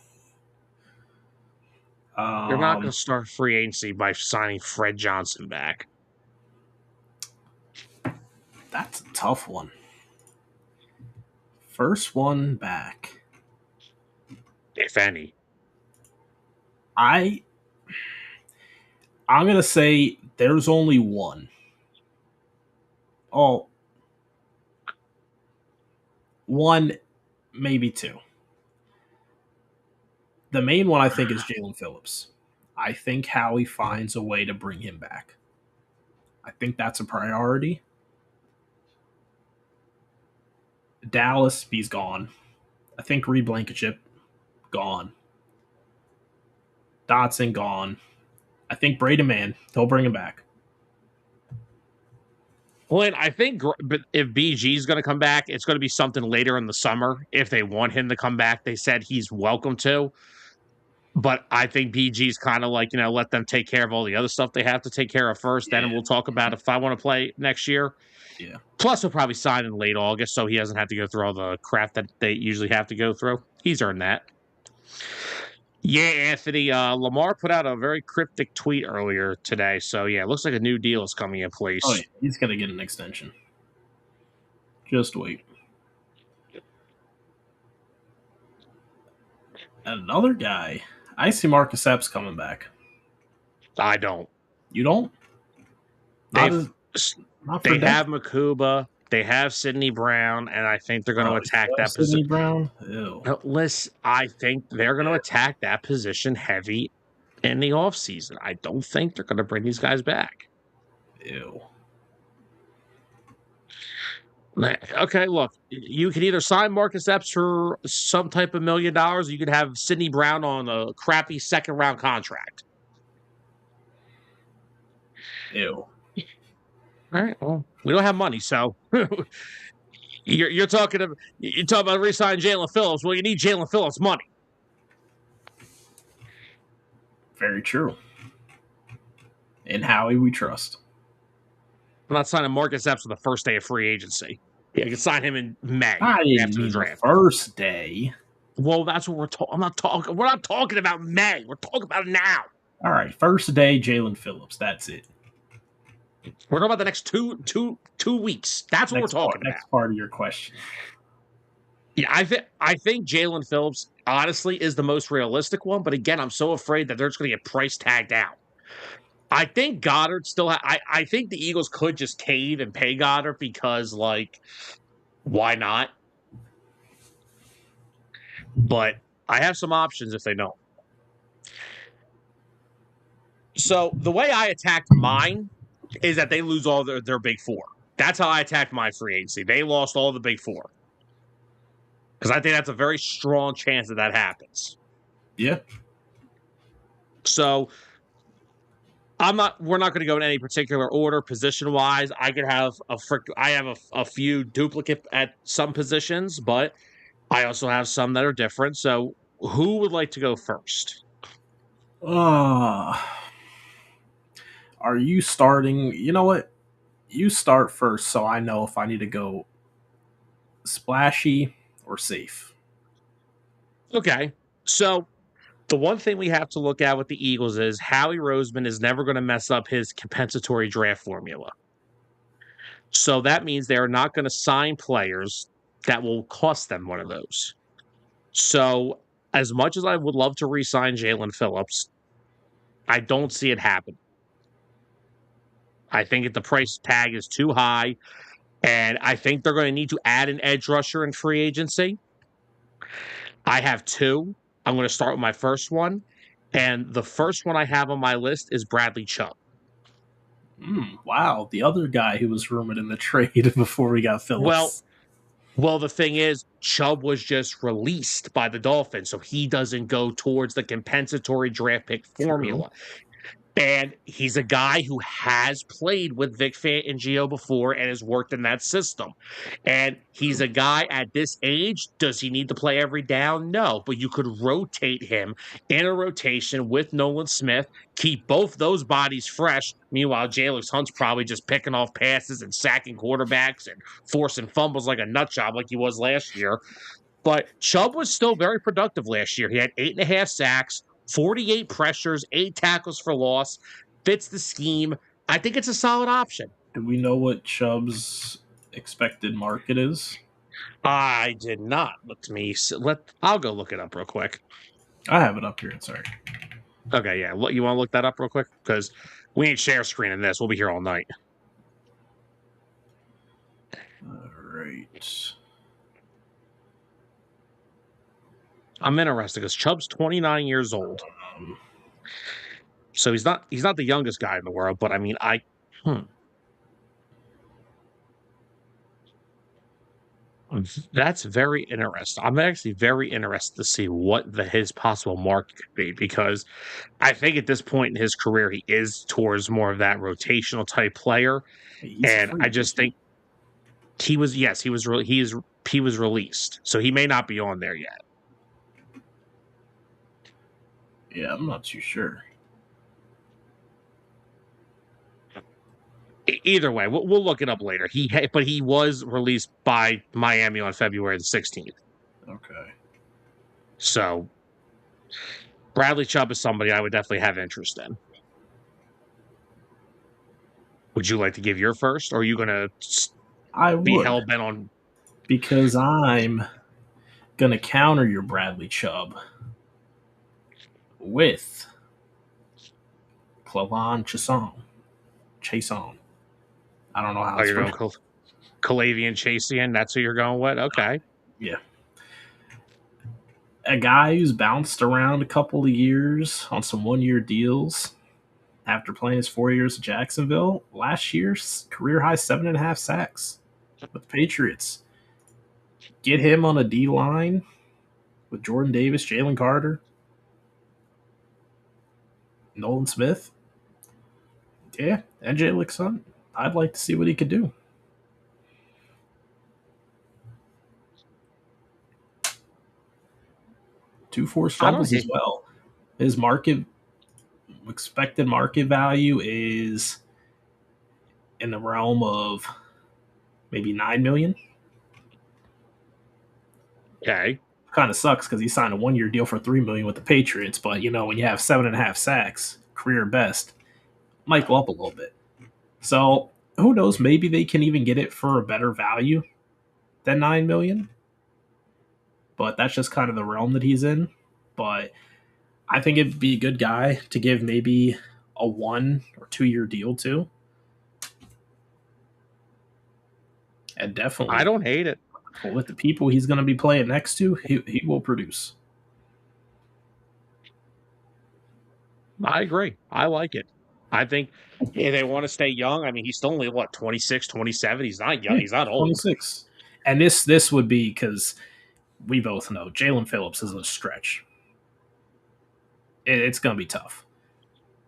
You're not going to start free agency by signing Fred Johnson back. That's a tough one. First one back. If any. I'm going to say there's only one. Oh, one, maybe two. The main one, I think, is Jalen Phillips. I think Howie finds a way to bring him back. I think that's a priority. Dallas, he's gone. I think Reed Blankenship, gone. Dotson, gone. I think Braden Mann, they'll bring him back. Well, I think if BG is going to come back, it's going to be something later in the summer. If they want him to come back, they said he's welcome to. But I think BG's kind of like, let them take care of all the other stuff they have to take care of first. Yeah. Then we'll talk about if I want to play next year. Yeah. Plus, he'll probably sign in late August, so he doesn't have to go through all the crap that they usually have to go through. He's earned that. Yeah, Anthony. Lamar put out a very cryptic tweet earlier today. So, yeah, it looks like a new deal is coming in place. Oh, yeah. He's going to get an extension. Just wait. Another guy. I see Marcus Epps coming back. I don't. You don't? They have Makuba. They have Sidney Brown, and I think they're going to attack that position. Sidney Brown? Ew. Listen, I think they're going to attack that position heavy in the offseason. I don't think they're going to bring these guys back. Ew. Okay, look, you can either sign Marcus Epps for some type of $1 million, or you could have Sidney Brown on a crappy second-round contract. Ew. All right. Well, we don't have money, so you're talking about re-signing Jalen Phillips. Well, you need Jalen Phillips money. Very true. And Howie we trust. I'm not signing Marcus Epps on the first day of free agency. Yeah, I can sign him in May after the draft. First day. Well, that's what we're talking. We're not talking about May. We're talking about now. All right, first day, Jalen Phillips. That's it. We're talking about the next two weeks. That's what we're talking about. Next part of your question. Yeah, I think Jalen Phillips honestly is the most realistic one, but again, I'm so afraid that they're just going to get price tagged out. I think Goedert still. I think the Eagles could just cave and pay Goedert because, like, why not? But I have some options if they don't. So the way I attacked mine is that they lose all their big four. That's how I attacked my free agency. They lost all the big four. Because I think that's a very strong chance that happens. Yeah. So we're not going to go in any particular order position-wise. I could have a few duplicate at some positions, but I also have some that are different. So who would like to go first? Are you starting? You know what? You start first so I know if I need to go splashy or safe. Okay. So the one thing we have to look at with the Eagles is Howie Roseman is never going to mess up his compensatory draft formula. So that means they're not going to sign players that will cost them one of those. So as much as I would love to re-sign Jalen Phillips, I don't see it happen. I think the price tag is too high, and I think they're going to need to add an edge rusher in free agency. I have two. I'm going to start with my first one, and the first one I have on my list is Bradley Chubb. Wow, the other guy who was rumored in the trade before we got Phillips. Well, the thing is, Chubb was just released by the Dolphins, so he doesn't go towards the compensatory draft pick formula. True. And he's a guy who has played with Vic Fangio before and has worked in that system. And he's a guy at this age. Does he need to play every down? No, but you could rotate him in a rotation with Nolan Smith, keep both those bodies fresh. Meanwhile, Jalen Hunt's probably just picking off passes and sacking quarterbacks and forcing fumbles like a nut job like he was last year. But Chubb was still very productive last year. He had 8.5 sacks, 48 pressures, 8 tackles for loss, fits the scheme. I think it's a solid option. Do we know what Chubb's expected market is? I did not. I'll go look it up real quick. I have it up here. Sorry. Okay, yeah. You want to look that up real quick? Because we ain't share screening this. We'll be here all night. All right. I'm interested because Chubb's 29 years old. So he's not the youngest guy in the world, but I mean, That's very interesting. I'm actually very interested to see what his possible market could be, because I think at this point in his career, he is towards more of that rotational type player. I just think he was released. So he may not be on there yet. Yeah, I'm not too sure. Either way, we'll look it up later. But he was released by Miami on February the 16th. Okay. So Bradley Chubb is somebody I would definitely have interest in. Would you like to give your first, or are you going to be hell-bent on? Because I'm going to counter your Bradley Chubb with Clavon Chason. I don't know how it's going Calavian Chasian. That's who you're going with? Okay. Yeah. A guy who's bounced around a couple of years on some one-year deals after playing his 4 years at Jacksonville. Last year's career high 7.5 sacks with the Patriots. Get him on a D-line with Jordan Davis, Jalen Carter, Nolan Smith. Yeah, and Jalen Hunt. I'd like to see what he could do. Two forced fumbles as well. His expected market value is in the realm of maybe $9 million. Okay. Kind of sucks because he signed a 1-year deal for $3 million with the Patriots. But when you have 7.5 sacks, career best, might go up a little bit. So who knows? Maybe they can even get it for a better value than $9 million. But that's just kind of the realm that he's in. But I think it'd be a good guy to give maybe a 1 or 2 year deal to. And definitely, I don't hate it. With the people he's going to be playing next to, he will produce. I agree. I like it. I think they want to stay young. I mean, he's still only, 26, 27? He's not young. Yeah, he's not old. 26. And this would be because we both know Jalen Phillips is a stretch. It's going to be tough.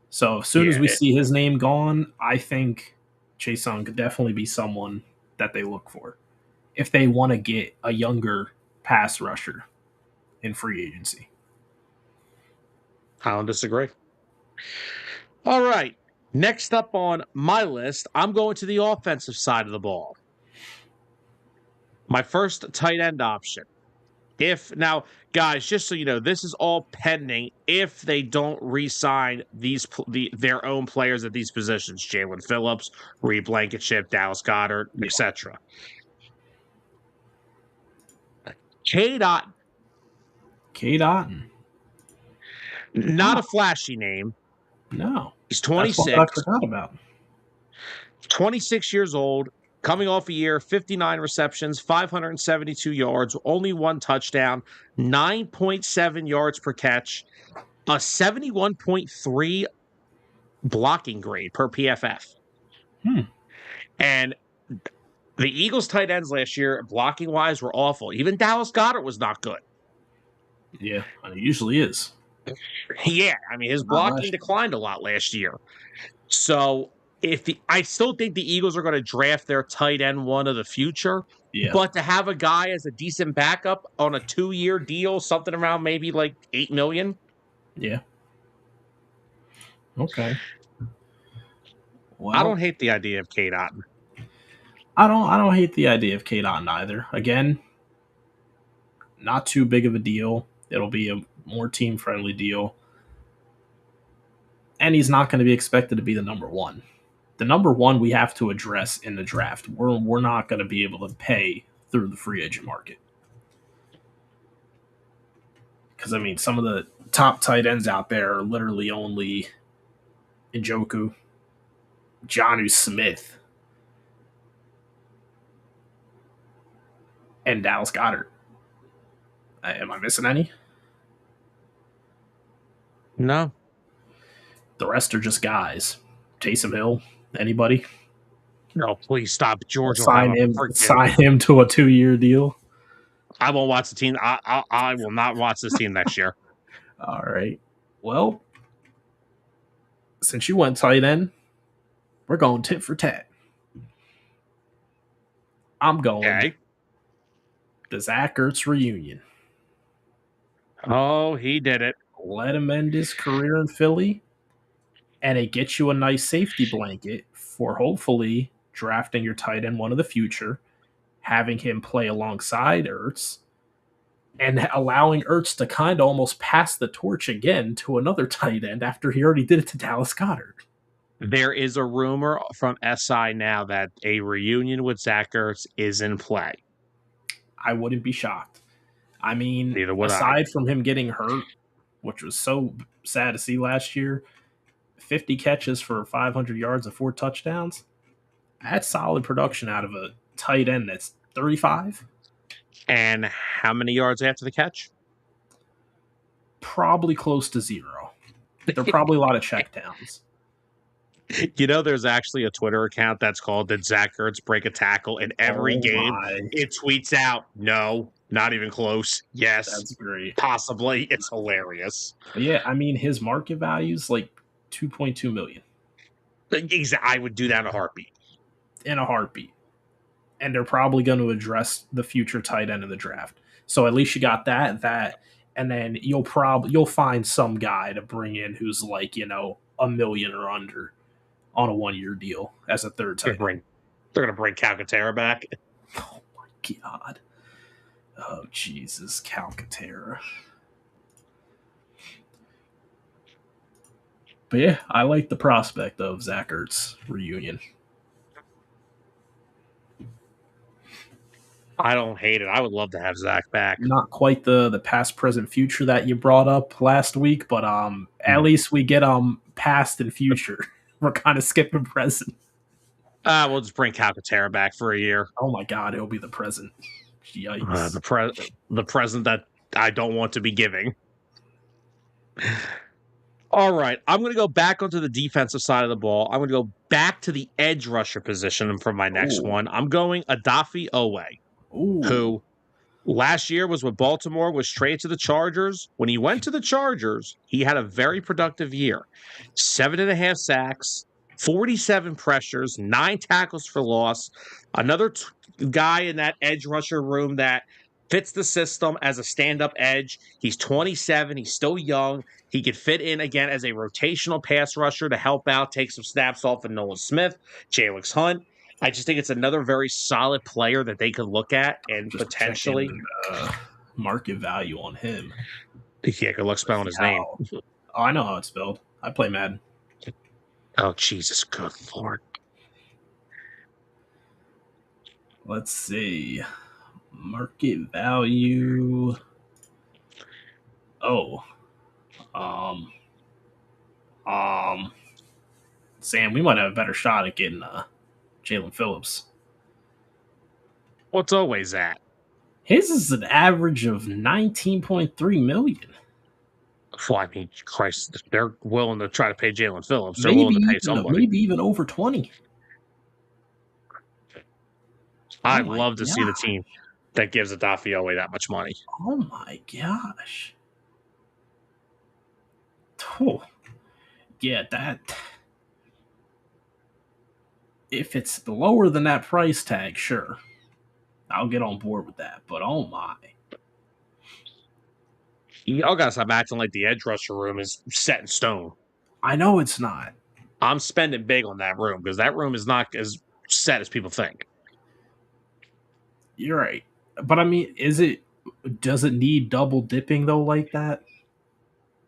So as soon as we see his name gone, I think Chase Young could definitely be someone that they look for if they want to get a younger pass rusher in free agency. I don't disagree. All right. Next up on my list, I'm going to the offensive side of the ball. My first tight end option. Now, guys, just so you know, this is all pending if they don't re-sign their own players at these positions: Jalen Phillips, Reed Blankenship, Dallas Goedert, etc. Cade Otton. Not a flashy name. No. He's 26. That's what I forgot about. 26 years old, coming off a year, 59 receptions, 572 yards, only 1 touchdown, 9.7 yards per catch, a 71.3 blocking grade per PFF. And the Eagles' tight ends last year, blocking-wise, were awful. Even Dallas Goedert was not good. Yeah, it usually is. Yeah, I mean, his blocking declined a lot last year. So I still think the Eagles are going to draft their tight end one of the future. Yeah. But to have a guy as a decent backup on a 2-year deal, something around maybe like $8 million. Yeah. Okay. Well, I don't hate the idea of Cade Otton. I don't hate the idea of Cade Otton either. Again, not too big of a deal. It'll be a more team-friendly deal. And he's not going to be expected to be the number one. The number one we have to address in the draft. We're not going to be able to pay through the free agent market. Because, I mean, some of the top tight ends out there are literally only Njoku, Jonnu Smith, and Dallas Goedert. Am I missing any? No. The rest are just guys. Taysom Hill, anybody? No, please stop. George sign him to a 2-year deal. I won't watch the team. I will not watch this team next year. All right. Well, since you went tight end, we're going tit for tat. I'm going the Zach Ertz reunion. Oh, he did it. Let him end his career in Philly, and it gets you a nice safety blanket for hopefully drafting your tight end one of the future, having him play alongside Ertz, and allowing Ertz to kind of almost pass the torch again to another tight end after he already did it to Dallas Goedert. There is a rumor from SI now that a reunion with Zach Ertz is in play. I wouldn't be shocked. I mean, aside from him getting hurt, which was so sad to see last year, 50 catches for 500 yards and 4 touchdowns, that's solid production out of a tight end that's 35. And how many yards after the catch? Probably close to 0. There are probably a lot of checkdowns. You know, there's actually a Twitter account that's called "Did Zach Ertz break a tackle?" In every game, it tweets out, "No, not even close." Yes, that's great. Possibly, it's hilarious. Yeah, I mean, his market value is like $2.2 million. I would do that in a heartbeat. in a heartbeat. And they're probably going to address the future tight end in the draft. So at least you got that, and then you'll find some guy to bring in who's like, $1 million or under on a 1-year deal as a third tight end. They're going to bring Calcaterra back. Oh my God. Oh Jesus, Calcaterra. But yeah, I like the prospect of Zach Ertz reunion. I don't hate it. I would love to have Zach back. Not quite the past, present, future that you brought up last week, but at least we get past and future. We're kind of skipping present. We'll just bring Calcaterra back for a year. Oh my God, it'll be the present. Yikes. The present that I don't want to be giving. All right, I'm going to go back onto the defensive side of the ball. I'm going to go back to the edge rusher position for my next one. I'm going Adafi Owe, who last year was with Baltimore, was traded to the Chargers. When he went to the Chargers, he had a very productive year. 7.5 sacks, 47 pressures, 9 tackles for loss. Another guy in that edge rusher room that fits the system as a stand-up edge. He's 27. He's still young. He could fit in again as a rotational pass rusher to help out, take some snaps off of Nolan Smith, Jalix Hunt. I just think it's another very solid player that they could look at and just potentially market value on him. Yeah, good luck spelling his name. Oh, I know how it's spelled. I play Madden. Oh, Jesus, good Lord. Let's see. Market value. Sam, we might have a better shot at getting Jalen Phillips. What's always that? His is an average of 19.3 million. Well, I mean, Christ, they're willing to try to pay Jalen Phillips. They're willing to pay somebody. Maybe even over 20. I'd love to see the team that gives Adafi Owe that much money. Oh my gosh. Oh. Yeah, that. If it's lower than that price tag, sure. I'll get on board with that. But oh my. Y'all gotta stop acting like the edge rusher room is set in stone. I know it's not. I'm spending big on that room because that room is not as set as people think. You're right. But I mean, does it need double dipping though like that?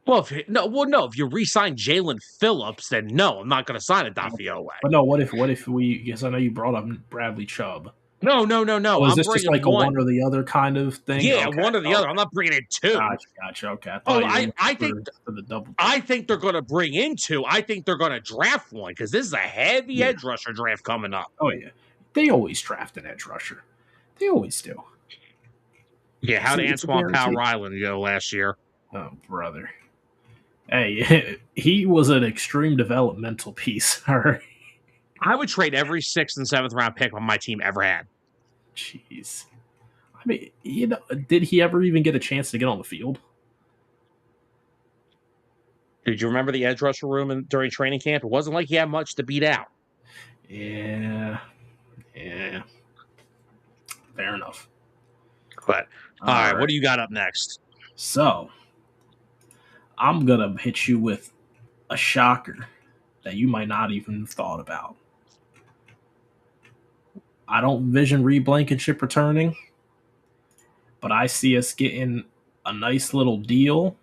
Well, if you re-sign Jalen Phillips, then no, I'm not going to sign Adafi Owe. But no, what if we? Because I know you brought up Bradley Chubb. No. Oh, is this just like a one or the other kind of thing? Yeah, okay. One or the other. I'm not bringing in two. Gotcha. Okay. I think for the double. I think they're going to bring in two. I think they're going to draft one because this is a heavy edge rusher draft coming up. Oh yeah, they always draft an edge rusher. They always do. Yeah, how did Antoine Powell-Ryland go last year? Oh, brother. Hey, he was an extreme developmental piece. All right. I would trade every 6th and 7th round pick on my team ever had. Jeez. I mean, did he ever even get a chance to get on the field? Did you remember the edge rusher room during training camp? It wasn't like he had much to beat out. Yeah. Fair enough. But, all right, what do you got up next? So, I'm going to hit you with a shocker that you might not even have thought about. I don't envision Reed Blankenship returning, but I see us getting a nice little deal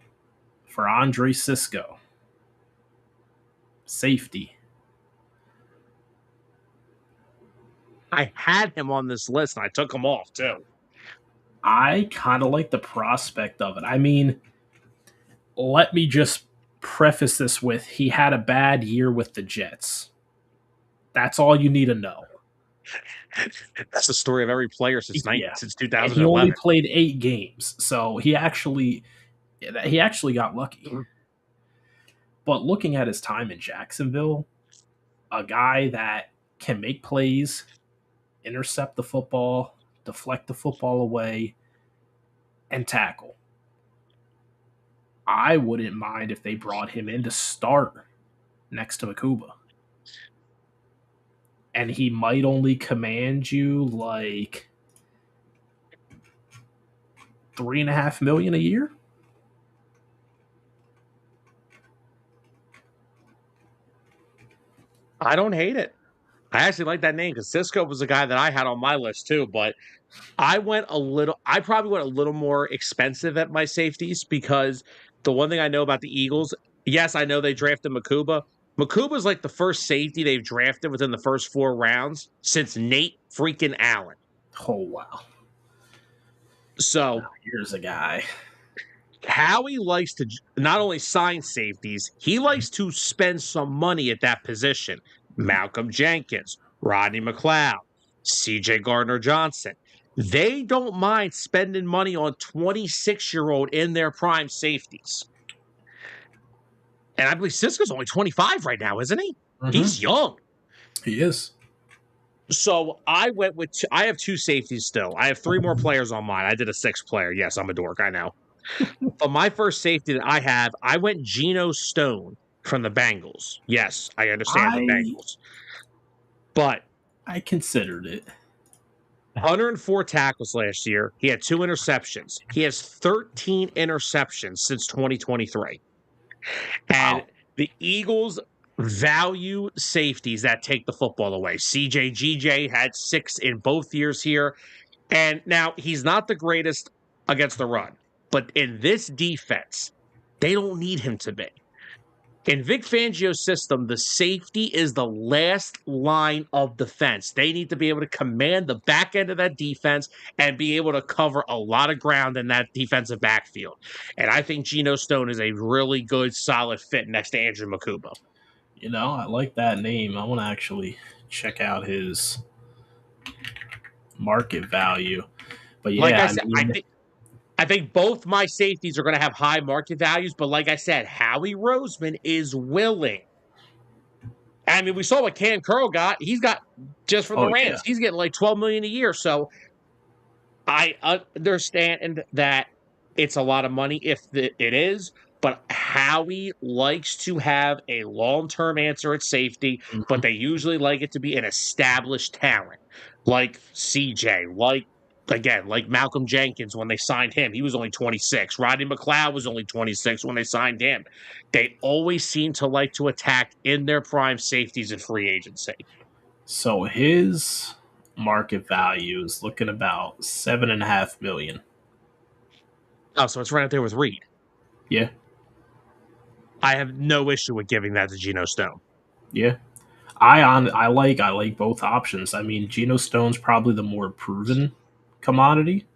for Andre Sisco. Safety. I had him on this list, and I took him off, too. I kind of like the prospect of it. I mean, let me just preface this with he had a bad year with the Jets. That's all you need to know. That's the story of every player since 2011. And he only played 8 games, so he actually got lucky. Mm-hmm. But looking at his time in Jacksonville, a guy that can make plays, intercept the football, deflect the football away, and tackle. I wouldn't mind if they brought him in to start next to Makuba. and he might only command you like $3.5 million a year. I don't hate it. I actually like that name because Cisco was a guy that I had on my list too, but I probably went a little more expensive at my safeties because the one thing I know about the Eagles, yes, I know they drafted Makuba. Makuba's like the first safety they've drafted within the first 4 rounds since Nate freaking Allen. Oh, wow. So here's a guy. Howie likes to not only sign safeties, he likes to spend some money at that position. Malcolm Jenkins, Rodney McLeod, CJ Gardner-Johnson. They don't mind spending money on 26-year-old in their prime safeties. And I believe Cisco's only 25 right now, isn't he? Mm-hmm. He's young. He is. So I went with I have 2 safeties still. I have 3 more players on mine. I did a 6th player. Yes, I'm a dork, I know. But my first safety that I went Geno Stone from the Bengals. Yes, I understand the Bengals. But I considered it. 104 tackles last year. He had 2 interceptions. He has 13 interceptions since 2023. And the Eagles value safeties that take the football away. GJ had 6 in both years here. And now he's not the greatest against the run. But in this defense, they don't need him to be. In Vic Fangio's system, the safety is the last line of defense. They need to be able to command the back end of that defense and be able to cover a lot of ground in that defensive backfield. And I think Geno Stone is a really good, solid fit next to Andrew Makuba. You know, I like that name. I want to actually check out his market value. But yeah, like I said, I think both my safeties are going to have high market values, but like I said, Howie Roseman is willing. I mean, we saw what Cam Curl got. He's got just from the Rams. Yeah. He's getting like $12 million a year. So I understand that it's a lot of money if it is, but Howie likes to have a long-term answer at safety, but they usually like it to be an established talent, like CJ, like Malcolm Jenkins when they signed him. He was only 26. Rodney McLeod was only 26 when they signed him. They always seem to like to attack in their prime safeties in free agency. So his market value is looking about $7.5 million. Oh, so it's right up there with Reed. Yeah. I have no issue with giving that to Geno Stone. Yeah. I like both options. I mean, Geno Stone's probably the more proven commodity.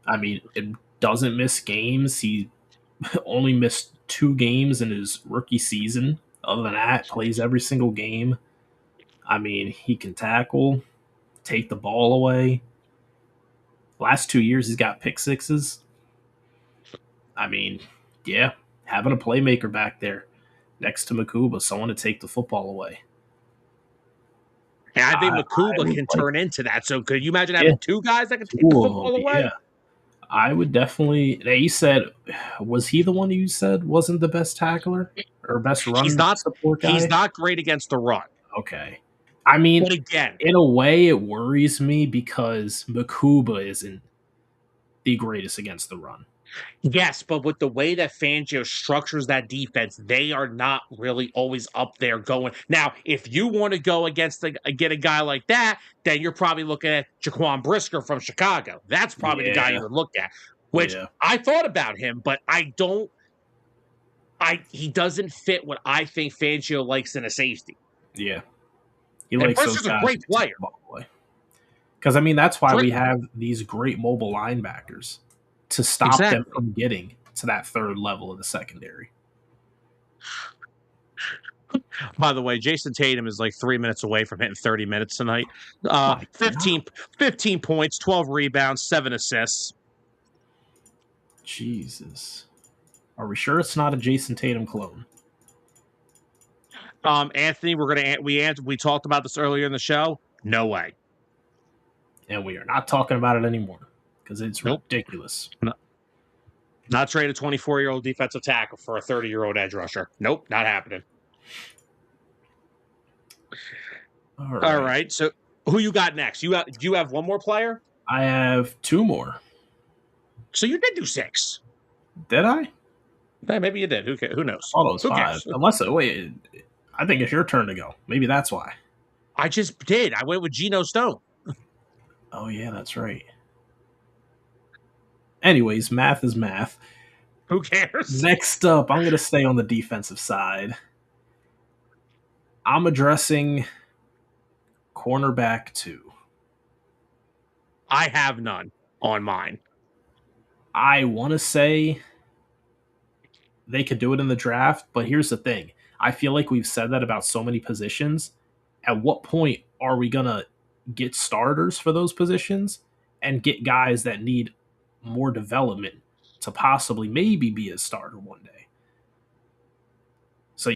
I mean, it doesn't miss games. He only missed 2 games in his rookie season. Other than that, plays every single game. I mean, he can tackle, take the ball away. Last 2 years, he's got pick 6s. I mean, yeah, having a playmaker back there next to Makuba, someone to take the football away. And I think Makuba can turn into that. So could you imagine having 2 guys that can take the football away? Yeah. I would definitely. You said, was he the one you said wasn't the best tackler or best run support guy? He's not great against the run. Okay. I mean, but again, in a way, it worries me because Makuba isn't the greatest against the run. Yes, but with the way that Fangio structures that defense, they are not really always up there going. Now, if you want to go against get a guy like that, then you're probably looking at Jaquan Brisker from Chicago. That's probably the guy you would look at. Which I thought about him, but he doesn't fit what I think Fangio likes in a safety. Yeah. He likes Brisker's a great player. Because, I mean, that's why we have these great mobile linebackers. To stop them from getting to that third level of the secondary. By the way, Jason Tatum is like 3 minutes away from hitting 30 minutes tonight. 15 points, 12 rebounds, 7 assists. Jesus. Are we sure it's not a Jason Tatum clone? Anthony, we talked about this earlier in the show. No way. And we are not talking about it anymore. Because it's ridiculous. Not trade a 24-year-old defensive tackle for a 30-year-old edge rusher. Nope, not happening. All right. So who you got next? Do you have one more player? I have 2 more. So you did do 6. Did I? Yeah, maybe you did. Who knows? I thought it was Who 5. cares? Unless wait, I think it's your turn to go. Maybe that's why. I just did. I went with Geno Stone. Oh yeah, that's right. Anyways, math is math. Who cares? Next up, I'm going to stay on the defensive side. I'm addressing cornerback 2. I have none on mine. I want to say they could do it in the draft, but here's the thing. I feel like we've said that about so many positions. At what point are we going to get starters for those positions and get guys that need more development to possibly maybe be a starter one day? So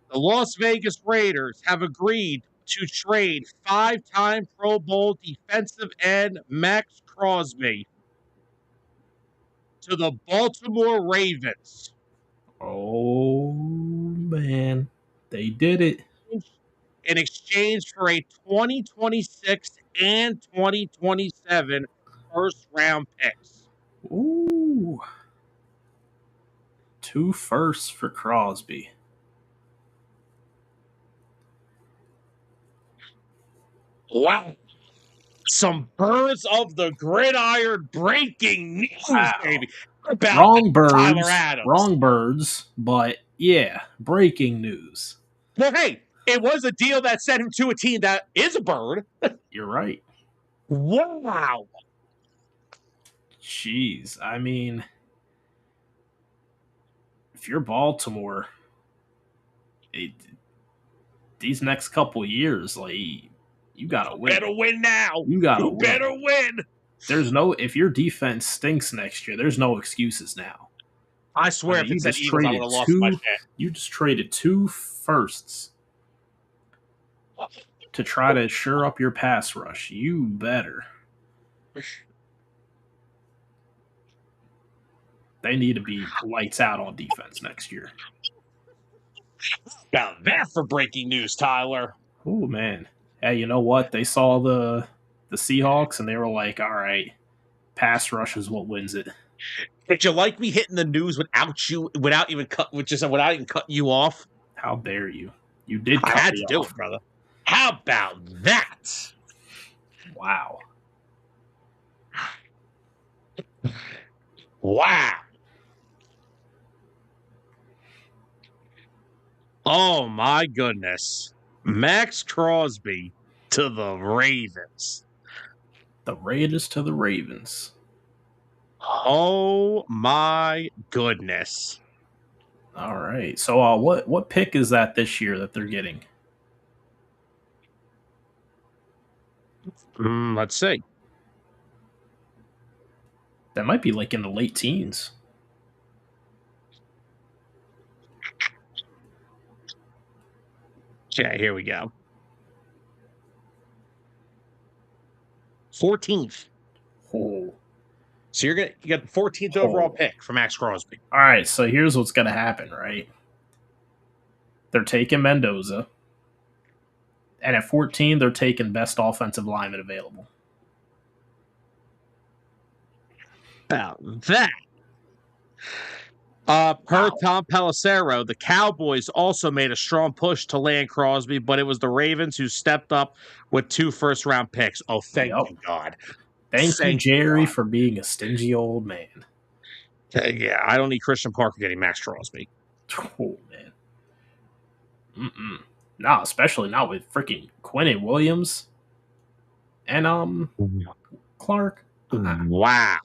The Las Vegas Raiders have agreed to trade 5-time Pro Bowl defensive end Max Crosby to the Baltimore Ravens. oh man, they did it. In exchange for a 2026 and 2027 first round picks. Ooh. 2 firsts for Crosby. Wow. Some birds of the gridiron breaking news, baby. About Wrong birds. Tyler Adams. Wrong birds, but yeah, breaking news. Well, hey, it was a deal that sent him to a team that is a bird. You're right. Wow. Jeez. I mean, if you're Baltimore, these next couple of years, like, you gotta win. Better win now. You gotta win. Better win. There's no, if your defense stinks next year, there's no excuses now. I swear, if it said Eagles, I would have lost my shit. You just traded 2 firsts to try to shore up your pass rush. You better. They need to be lights out on defense next year. About that for breaking news, Tyler. Oh man. Hey, you know what? They saw the Seahawks and they were like, all right, pass rush is what wins it. Did you like me hitting the news without even cutting you off? How dare you? You did cut I had me to do off. it, brother. How about that? Wow. Wow. Oh my goodness. Max Crosby to the Ravens. The Raiders to the Ravens. Oh my goodness. All right. So what pick is that this year that they're getting? Let's see. That might be like in the late teens. Okay, here we go. 14th. Oh. So you got the 14th overall pick for Max Crosby. All right, so here's what's going to happen, right? They're taking Mendoza. And at 14, they're taking best offensive lineman available. About that. Per Tom Pelissero, the Cowboys also made a strong push to land Crosby, but it was the Ravens who stepped up with 2 first-round picks. Oh, thank you, God. Thank you, Jerry, for being a stingy old man. Yeah, I don't need Christian Parker getting Max Crosby. Oh, man. No, especially not with freaking Quinnen Williams and Clark. Wow.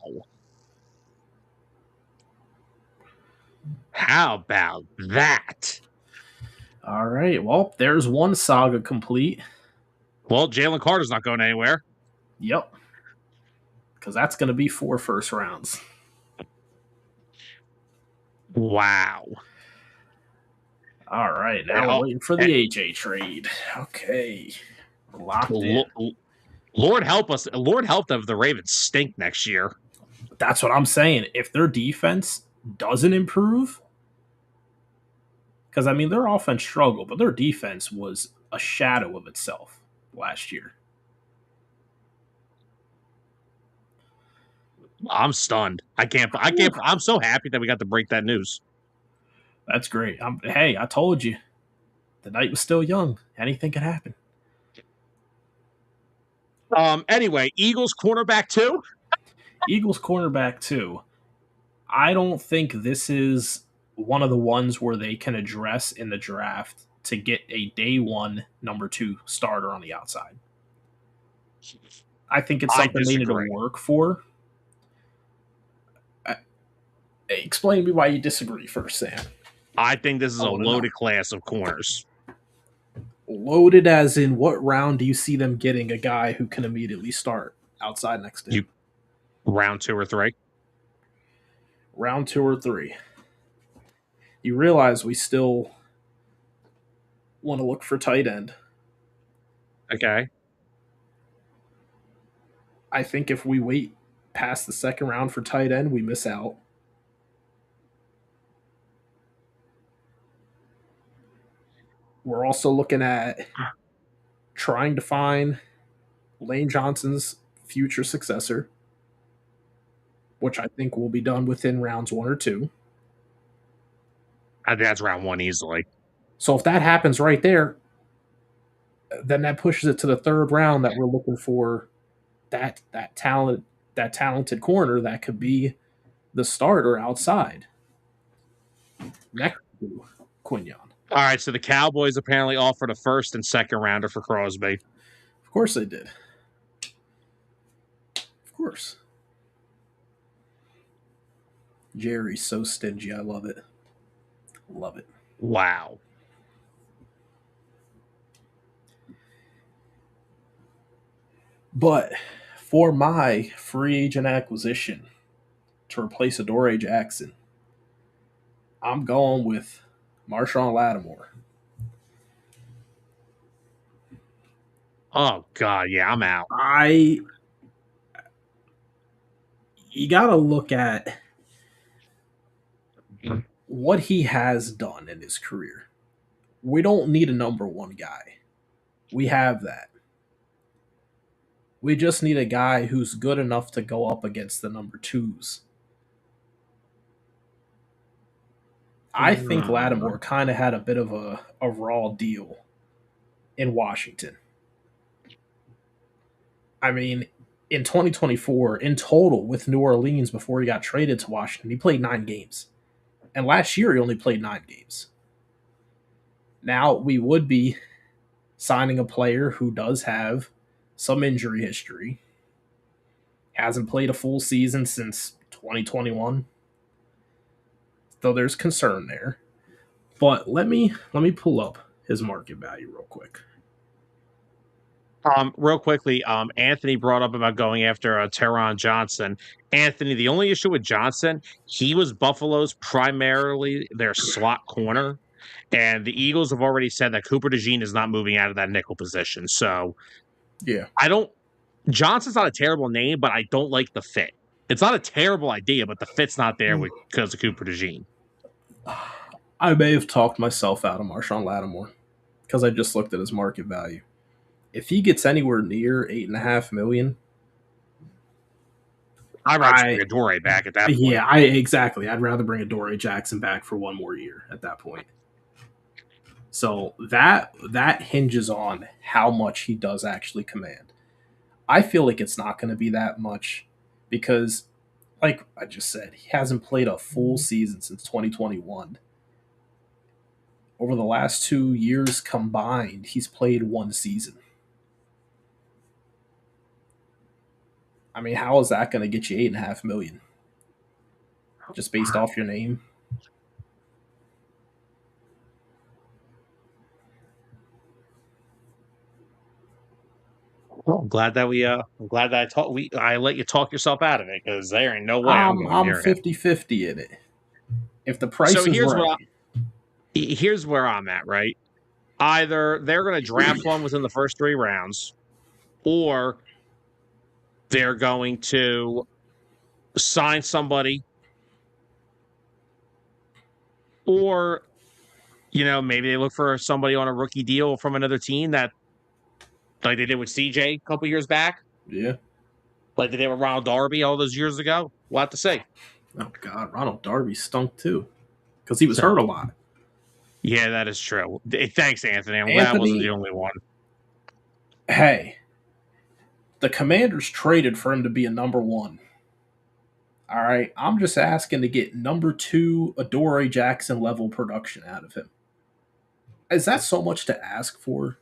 How about that? All right. Well, there's one saga complete. Well, Jalen Carter's not going anywhere. Yep. Because that's going to be 4 first rounds. Wow. All right. Now we're waiting for the AJ trade. Okay. Locked in. Lord help us. Lord help them if the Ravens stink next year. That's what I'm saying. If their defense doesn't improve, because, I mean, their offense struggled, but their defense was a shadow of itself last year. I'm stunned. I can't. I'm so happy that we got to break that news. That's great. Hey, I told you. The night was still young. Anything could happen. Anyway, Eagles cornerback 2. Eagles cornerback 2. I don't think this is one of the ones where they can address in the draft to get a day 1 number 2 starter on the outside. I think it's something they need to work for. Explain to me why you disagree first, Sam. I think this is a loaded class of corners. Loaded as in what round do you see them getting a guy who can immediately start outside next to him? Round 2 or 3? Round 2 or 3. You realize we still want to look for tight end. Okay. I think if we wait past the second round for tight end, we miss out. We're also looking at trying to find Lane Johnson's future successor, which I think will be done within rounds 1 or 2. I think that's round 1 easily. So if that happens right there, then that pushes it to the third round that we're looking for that talented corner that could be the starter outside next to Quinyon. All right, so the Cowboys apparently offered a first and second rounder for Crosby. Of course they did. Of course. Jerry's so stingy. I love it. Love it. Wow. But for my free agent acquisition to replace Adoree Jackson, I'm going with Marshawn Lattimore. Oh, God, yeah, I'm out. You got to look at what he has done in his career. We don't need a number 1 guy. We have that. We just need a guy who's good enough to go up against the number 2s. I think Lattimore kind of had a bit of a raw deal in Washington. I mean, in 2024, in total with New Orleans before he got traded to Washington, he played 9 games. And last year, he only played 9 games. Now, we would be signing a player who does have some injury history. Hasn't played a full season since 2021. Though there's concern there. But let me pull up his market value real quick. Real quickly, Anthony brought up about going after Teron Johnson. Anthony, the only issue with Johnson, he was Buffalo's primarily their slot corner, and the Eagles have already said that Cooper DeJean is not moving out of that nickel position. So, yeah, Johnson's not a terrible name, but I don't like the fit. It's not a terrible idea, but the fit's not there because of Cooper DeJean. I may have talked myself out of Marshawn Lattimore because I just looked at his market value. If he gets anywhere near $8.5 million, I'd rather bring Adoree back at that point. Yeah, exactly. I'd rather bring Adoree Jackson back for 1 more year at that point. So that hinges on how much he does actually command. I feel like it's not going to be that much because, like I just said, he hasn't played a full season since 2021. Over the last 2 years combined, he's played 1 season. I mean, how is that going to get you $8.5 million? Just based off your name? Well, I'm glad that I let you talk yourself out of it because there ain't no way I'm 50-50 in it. If the price is right. Here's where I'm at, right? Either they're going to draft one within the first 3 rounds, or they're going to sign somebody Or, maybe they look for somebody on a rookie deal from another team that, like they did with CJ a couple years back. Yeah. Like they did with Ronald Darby all those years ago. We'll have to see. Oh, God. Ronald Darby stunk, too, because he was hurt a lot. Yeah, that is true. Thanks, Anthony. I'm glad I wasn't the only one. Hey, the Commanders traded for him to be a number 1. All right, I'm just asking to get number 2 Adoree Jackson level production out of him. Is that so much to ask for?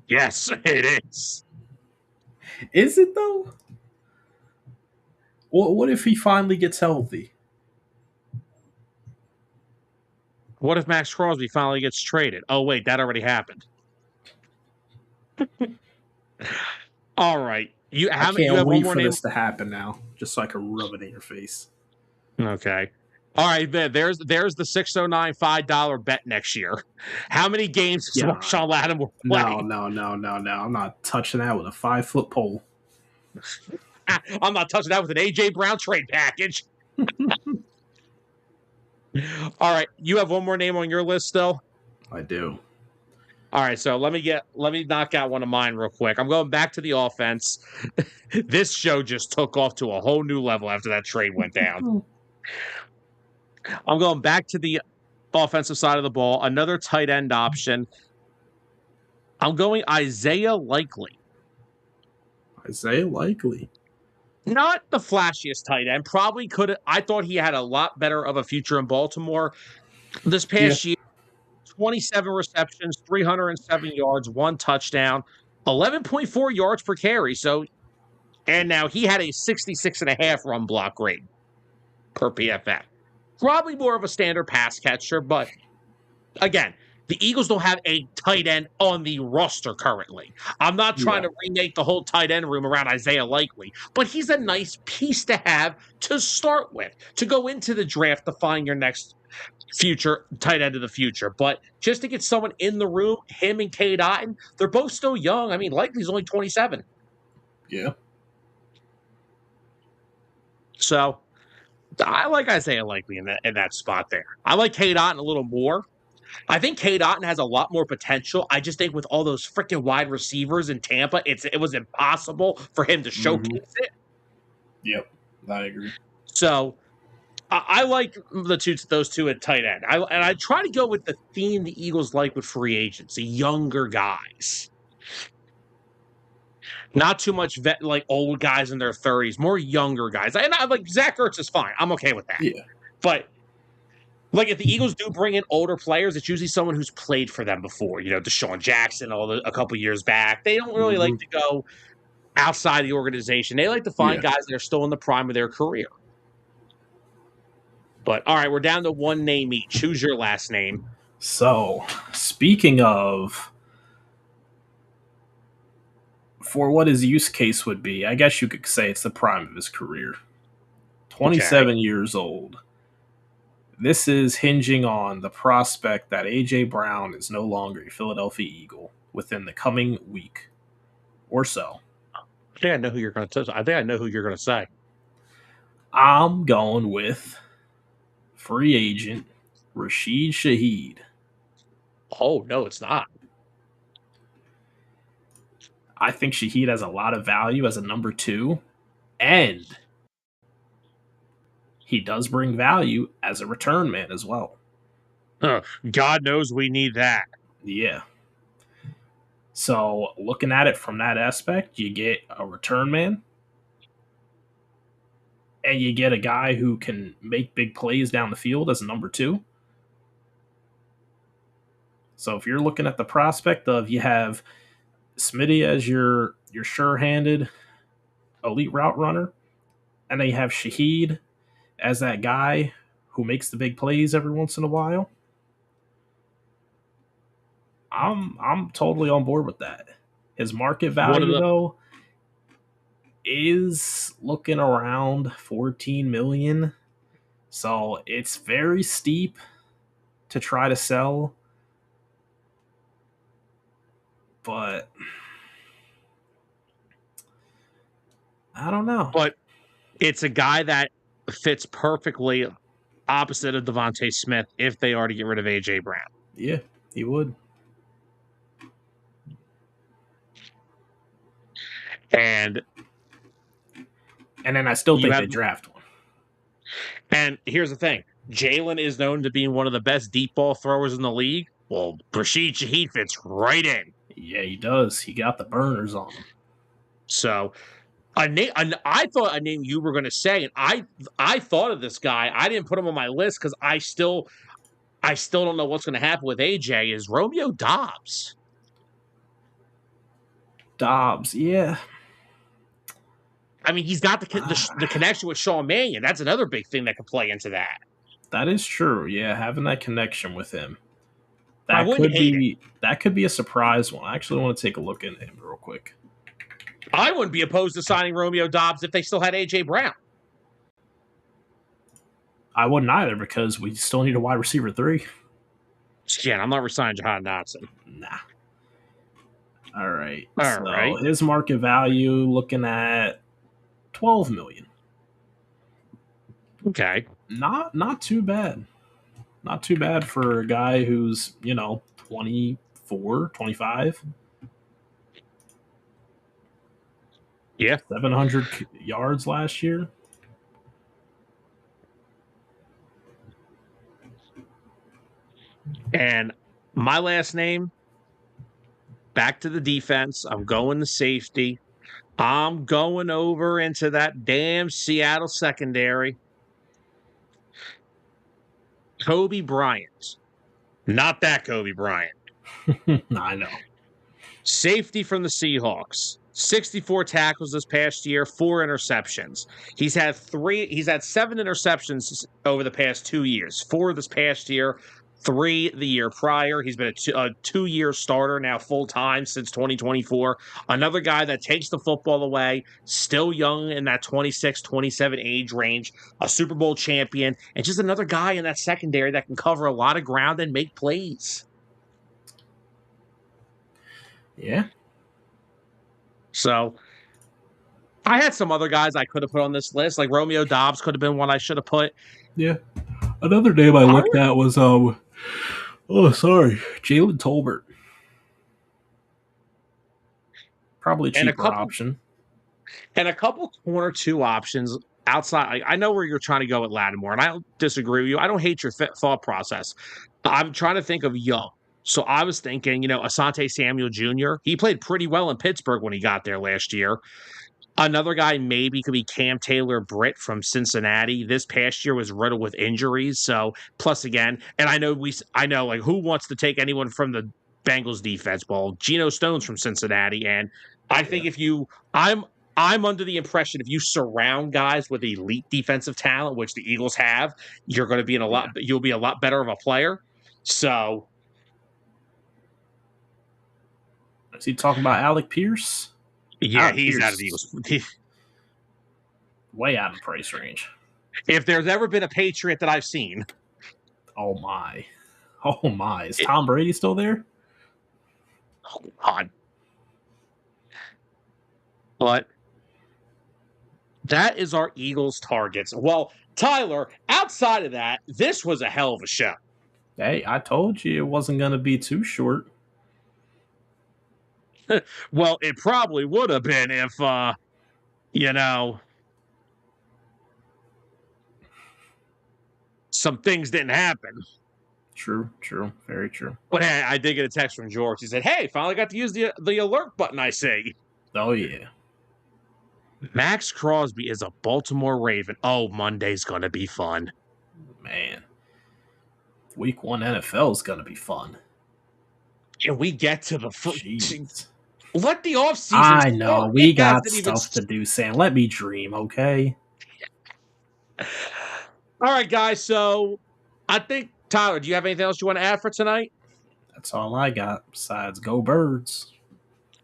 Yes, it is. Is it though? What if he finally gets healthy? What if Max Crosby finally gets traded? Oh, wait, that already happened. All right. I can't wait for this to happen now, just so I can rub it in your face. Okay. All right, there's the $609 $5 bet next year. How many games does Marshawn Lattimore play? No. I'm not touching that with a 5-foot pole. I'm not touching that with an A.J. Brown trade package. All right, you have one more name on your list still? I do. All right, so let me knock out one of mine real quick. I'm going back to the offense. This show just took off to a whole new level after that trade went down. I'm going back to the offensive side of the ball. Another tight end option. I'm going Isaiah Likely. Isaiah Likely. Not the flashiest tight end. Probably could. I thought he had a lot better of a future in Baltimore. This past year, 27 receptions, 307 yards, 1 touchdown, 11.4 yards per carry. So, and now he had a 66.5 run block rate per PFF. Probably more of a standard pass catcher, but again, the Eagles don't have a tight end on the roster currently. I'm not trying to remake the whole tight end room around Isaiah Likely, but he's a nice piece to have to start with, to go into the draft to find your next future tight end of the future. But just to get someone in the room, him and Cade Otton, they're both still young. I mean, Likely's only 27. Yeah. So I like Isaiah Likely in that spot there. I like Cade Otton a little more. I think Cade Otton has a lot more potential. I just think with all those freaking wide receivers in Tampa, it was impossible for him to showcase it. Yep, I agree. So I like those two at tight end. I try to go with the theme the Eagles like with free agency, younger guys. Not too much like old guys in their 30s, more younger guys. And I like Zach Ertz is fine. I'm okay with that. Yeah. But like if the Eagles do bring in older players, it's usually someone who's played for them before. Deshaun Jackson a couple years back. They don't really like to go outside the organization. They like to find guys that are still in the prime of their career. But all right, we're down to one name each. Who's your last name? So, speaking of, for what his use case would be, I guess you could say it's the prime of his career. 27 years old. This is hinging on the prospect that A.J. Brown is no longer a Philadelphia Eagle within the coming week or so. I think I know who you're going to say. I'm going with free agent Rashid Shaheed. Oh, no, it's not. I think Shaheed has a lot of value as a number 2, and he does bring value as a return man as well. God knows we need that. Yeah. So looking at it from that aspect, you get a return man, and you get a guy who can make big plays down the field as a number 2. So if you're looking at the prospect of you have Smitty as your sure-handed elite route runner, and then you have Shaheed as that guy who makes the big plays every once in a while, I'm totally on board with that. His market value, though, is looking around $14 million. So it's very steep to try to sell. But I don't know. But it's a guy that fits perfectly. opposite of Devontae Smith if they are to get rid of A.J. Brown. Yeah, he would. And then I still think they draft one. And here's the thing. Jalen is known to be one of the best deep ball throwers in the league. Well, Rashid Shaheed fits right in. Yeah, he does. He got the burners on him. So, I thought a name you were going to say, and I thought of this guy. I didn't put him on my list because I still don't know what's going to happen with AJ. Is Romeo Doubs? Dobbs, yeah. I mean, he's got the connection with Sean Mannion. That's another big thing that could play into that. That is true. Yeah, having that connection with him. That could be a surprise one. I actually want to take a look at him real quick. I wouldn't be opposed to signing Romeo Doubs if they still had A.J. Brown. I wouldn't either because we still need a wide receiver 3. Yeah, I'm not resigning Jahan Dotson. Nah. All right. Right. His market value looking at $12 million. Okay. Not too bad. Not too bad for a guy who's, 24, 25. Yeah. 700 yards last year. And my last name, back to the defense. I'm going to safety. I'm going over into that damn Seattle secondary. Kobe Bryant. Not that Kobe Bryant. I know. Safety from the Seahawks. 64 tackles this past year, 4 interceptions. He's had 7 interceptions over the past 2 years. 4 this past year, 3 the year prior. He's been a 2-year starter now full-time since 2024. Another guy that takes the football away, still young in that 26, 27 age range, a Super Bowl champion, and just another guy in that secondary that can cover a lot of ground and make plays. Yeah. So I had some other guys I could have put on this list, like Romeo Doubs could have been one I should have put. Yeah. Another name I looked at was Jalen Tolbert. Probably a cheaper option. And a couple corner 2 options outside. I know where you're trying to go with Lattimore, and I don't disagree with you. I don't hate your thought process. I'm trying to think of young. So I was thinking, Asante Samuel Jr., he played pretty well in Pittsburgh when he got there last year. Another guy maybe could be Cam Taylor-Britt from Cincinnati. This past year was riddled with injuries. So plus again, and I know like who wants to take anyone from the Bengals defense? Well, Geno Stone's from Cincinnati, and I think I'm under the impression if you surround guys with elite defensive talent, which the Eagles have, you're going to be you'll be a lot better of a player. So. Is he talking about Alec Pierce? Yeah, he's out of the Eagles. Way out of price range. If there's ever been a Patriot that I've seen. Oh, my. Is Tom Brady still there? Oh, God. But that is our Eagles targets. Well, Tyler, outside of that, this was a hell of a show. Hey, I told you it wasn't going to be too short. Well, it probably would have been if, some things didn't happen. True. Very true. But hey, I did get a text from George. He said, hey, finally got to use the alert button, I see. Oh, yeah. Max Crosby is a Baltimore Raven. Oh, Monday's going to be fun. Man. Week 1 NFL is going to be fun. Can we get to the let the offseason? I know. We got stuff to do, Sam. Let me dream, okay? All right, guys. So I think, Tyler, do you have anything else you want to add for tonight? That's all I got besides go Birds.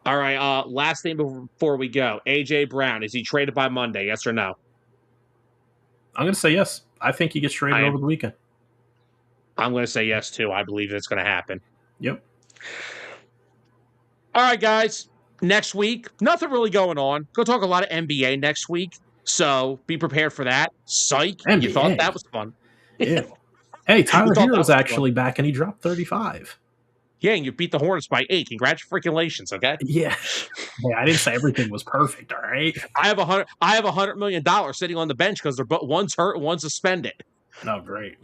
All right. Last thing before we go. A.J. Brown, is he traded by Monday? Yes or no? I'm going to say yes. I think he gets traded over the weekend. I'm going to say yes, too. I believe it's going to happen. Yep. All right, guys. Next week, nothing really going on. Go talk a lot of NBA next week. So be prepared for that. Psych. NBA. You thought that was fun. Ew. Hey, Tyler thought that Hero's was actually back, and he dropped 35. Yeah, and you beat the Hornets by 8. Congratulations, okay? Yeah. Hey, I didn't say everything was perfect, all right? I have $100 million sitting on the bench because they're one's hurt and one's suspended. Oh, great.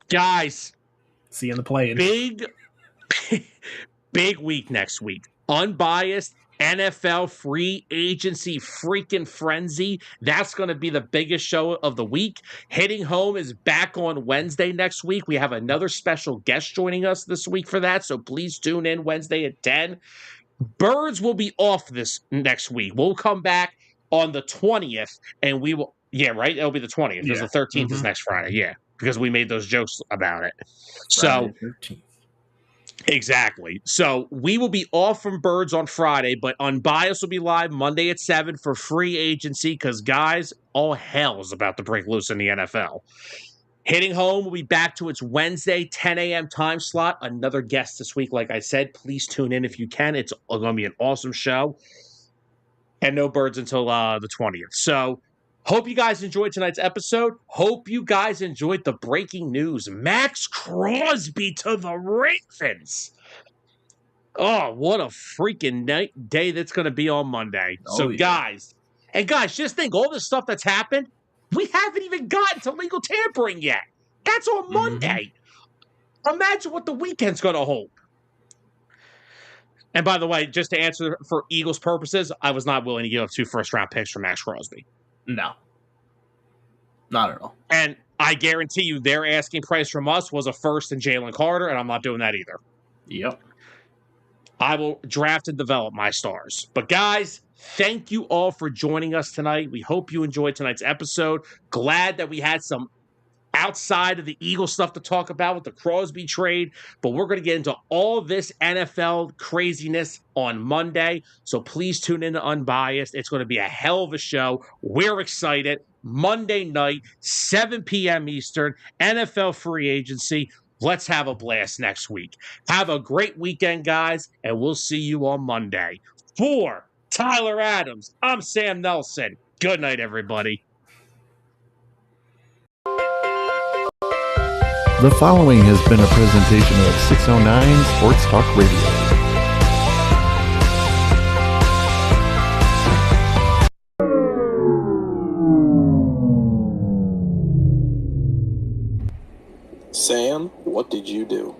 Guys, see you in the play-in. Big week next week. Unbiased NFL free agency freaking frenzy. That's going to be the biggest show of the week. Hitting Home is back on Wednesday next week. We have another special guest joining us this week for that, so please tune in Wednesday at 10. Birds will be off this next week. We'll come back on the 20th, and we will. Yeah, right? It'll be the 20th because the 13th is next Friday. Yeah, because we made those jokes about it. Friday, 13th. Exactly. So we will be off from Birds on Friday, but Unbiased will be live Monday at 7 for free agency because, guys, all hell is about to break loose in the NFL. Hitting Home will be back to its Wednesday 10 a.m. time slot. Another guest this week, like I said. Please tune in if you can. It's going to be an awesome show. And no Birds until the 20th. So hope you guys enjoyed tonight's episode. Hope you guys enjoyed the breaking news. Max Crosby to the Ravens. Oh, what a freaking day that's going to be on Monday. Guys, just think all this stuff that's happened, we haven't even gotten to legal tampering yet. That's on Monday. Imagine what the weekend's going to hold. And by the way, just to answer for Eagles purposes, I was not willing to give up 2 first-round picks for Max Crosby. No. Not at all. And I guarantee you their asking price from us was a first in Jalen Carter, and I'm not doing that either. Yep. I will draft and develop my stars. But guys, thank you all for joining us tonight. We hope you enjoyed tonight's episode. Glad that we had some outside of the Eagles stuff to talk about with the Crosby trade, but we're going to get into all this NFL craziness on Monday. So please tune in to Unbiased. It's going to be a hell of a show. We're excited. Monday night, 7 p.m. Eastern, NFL free agency. Let's have a blast next week. Have a great weekend, guys, and we'll see you on Monday. For Tyler Adams, I'm Sam Nelson. Good night, everybody. The following has been a presentation of 609 Sports Talk Radio. Sam, what did you do?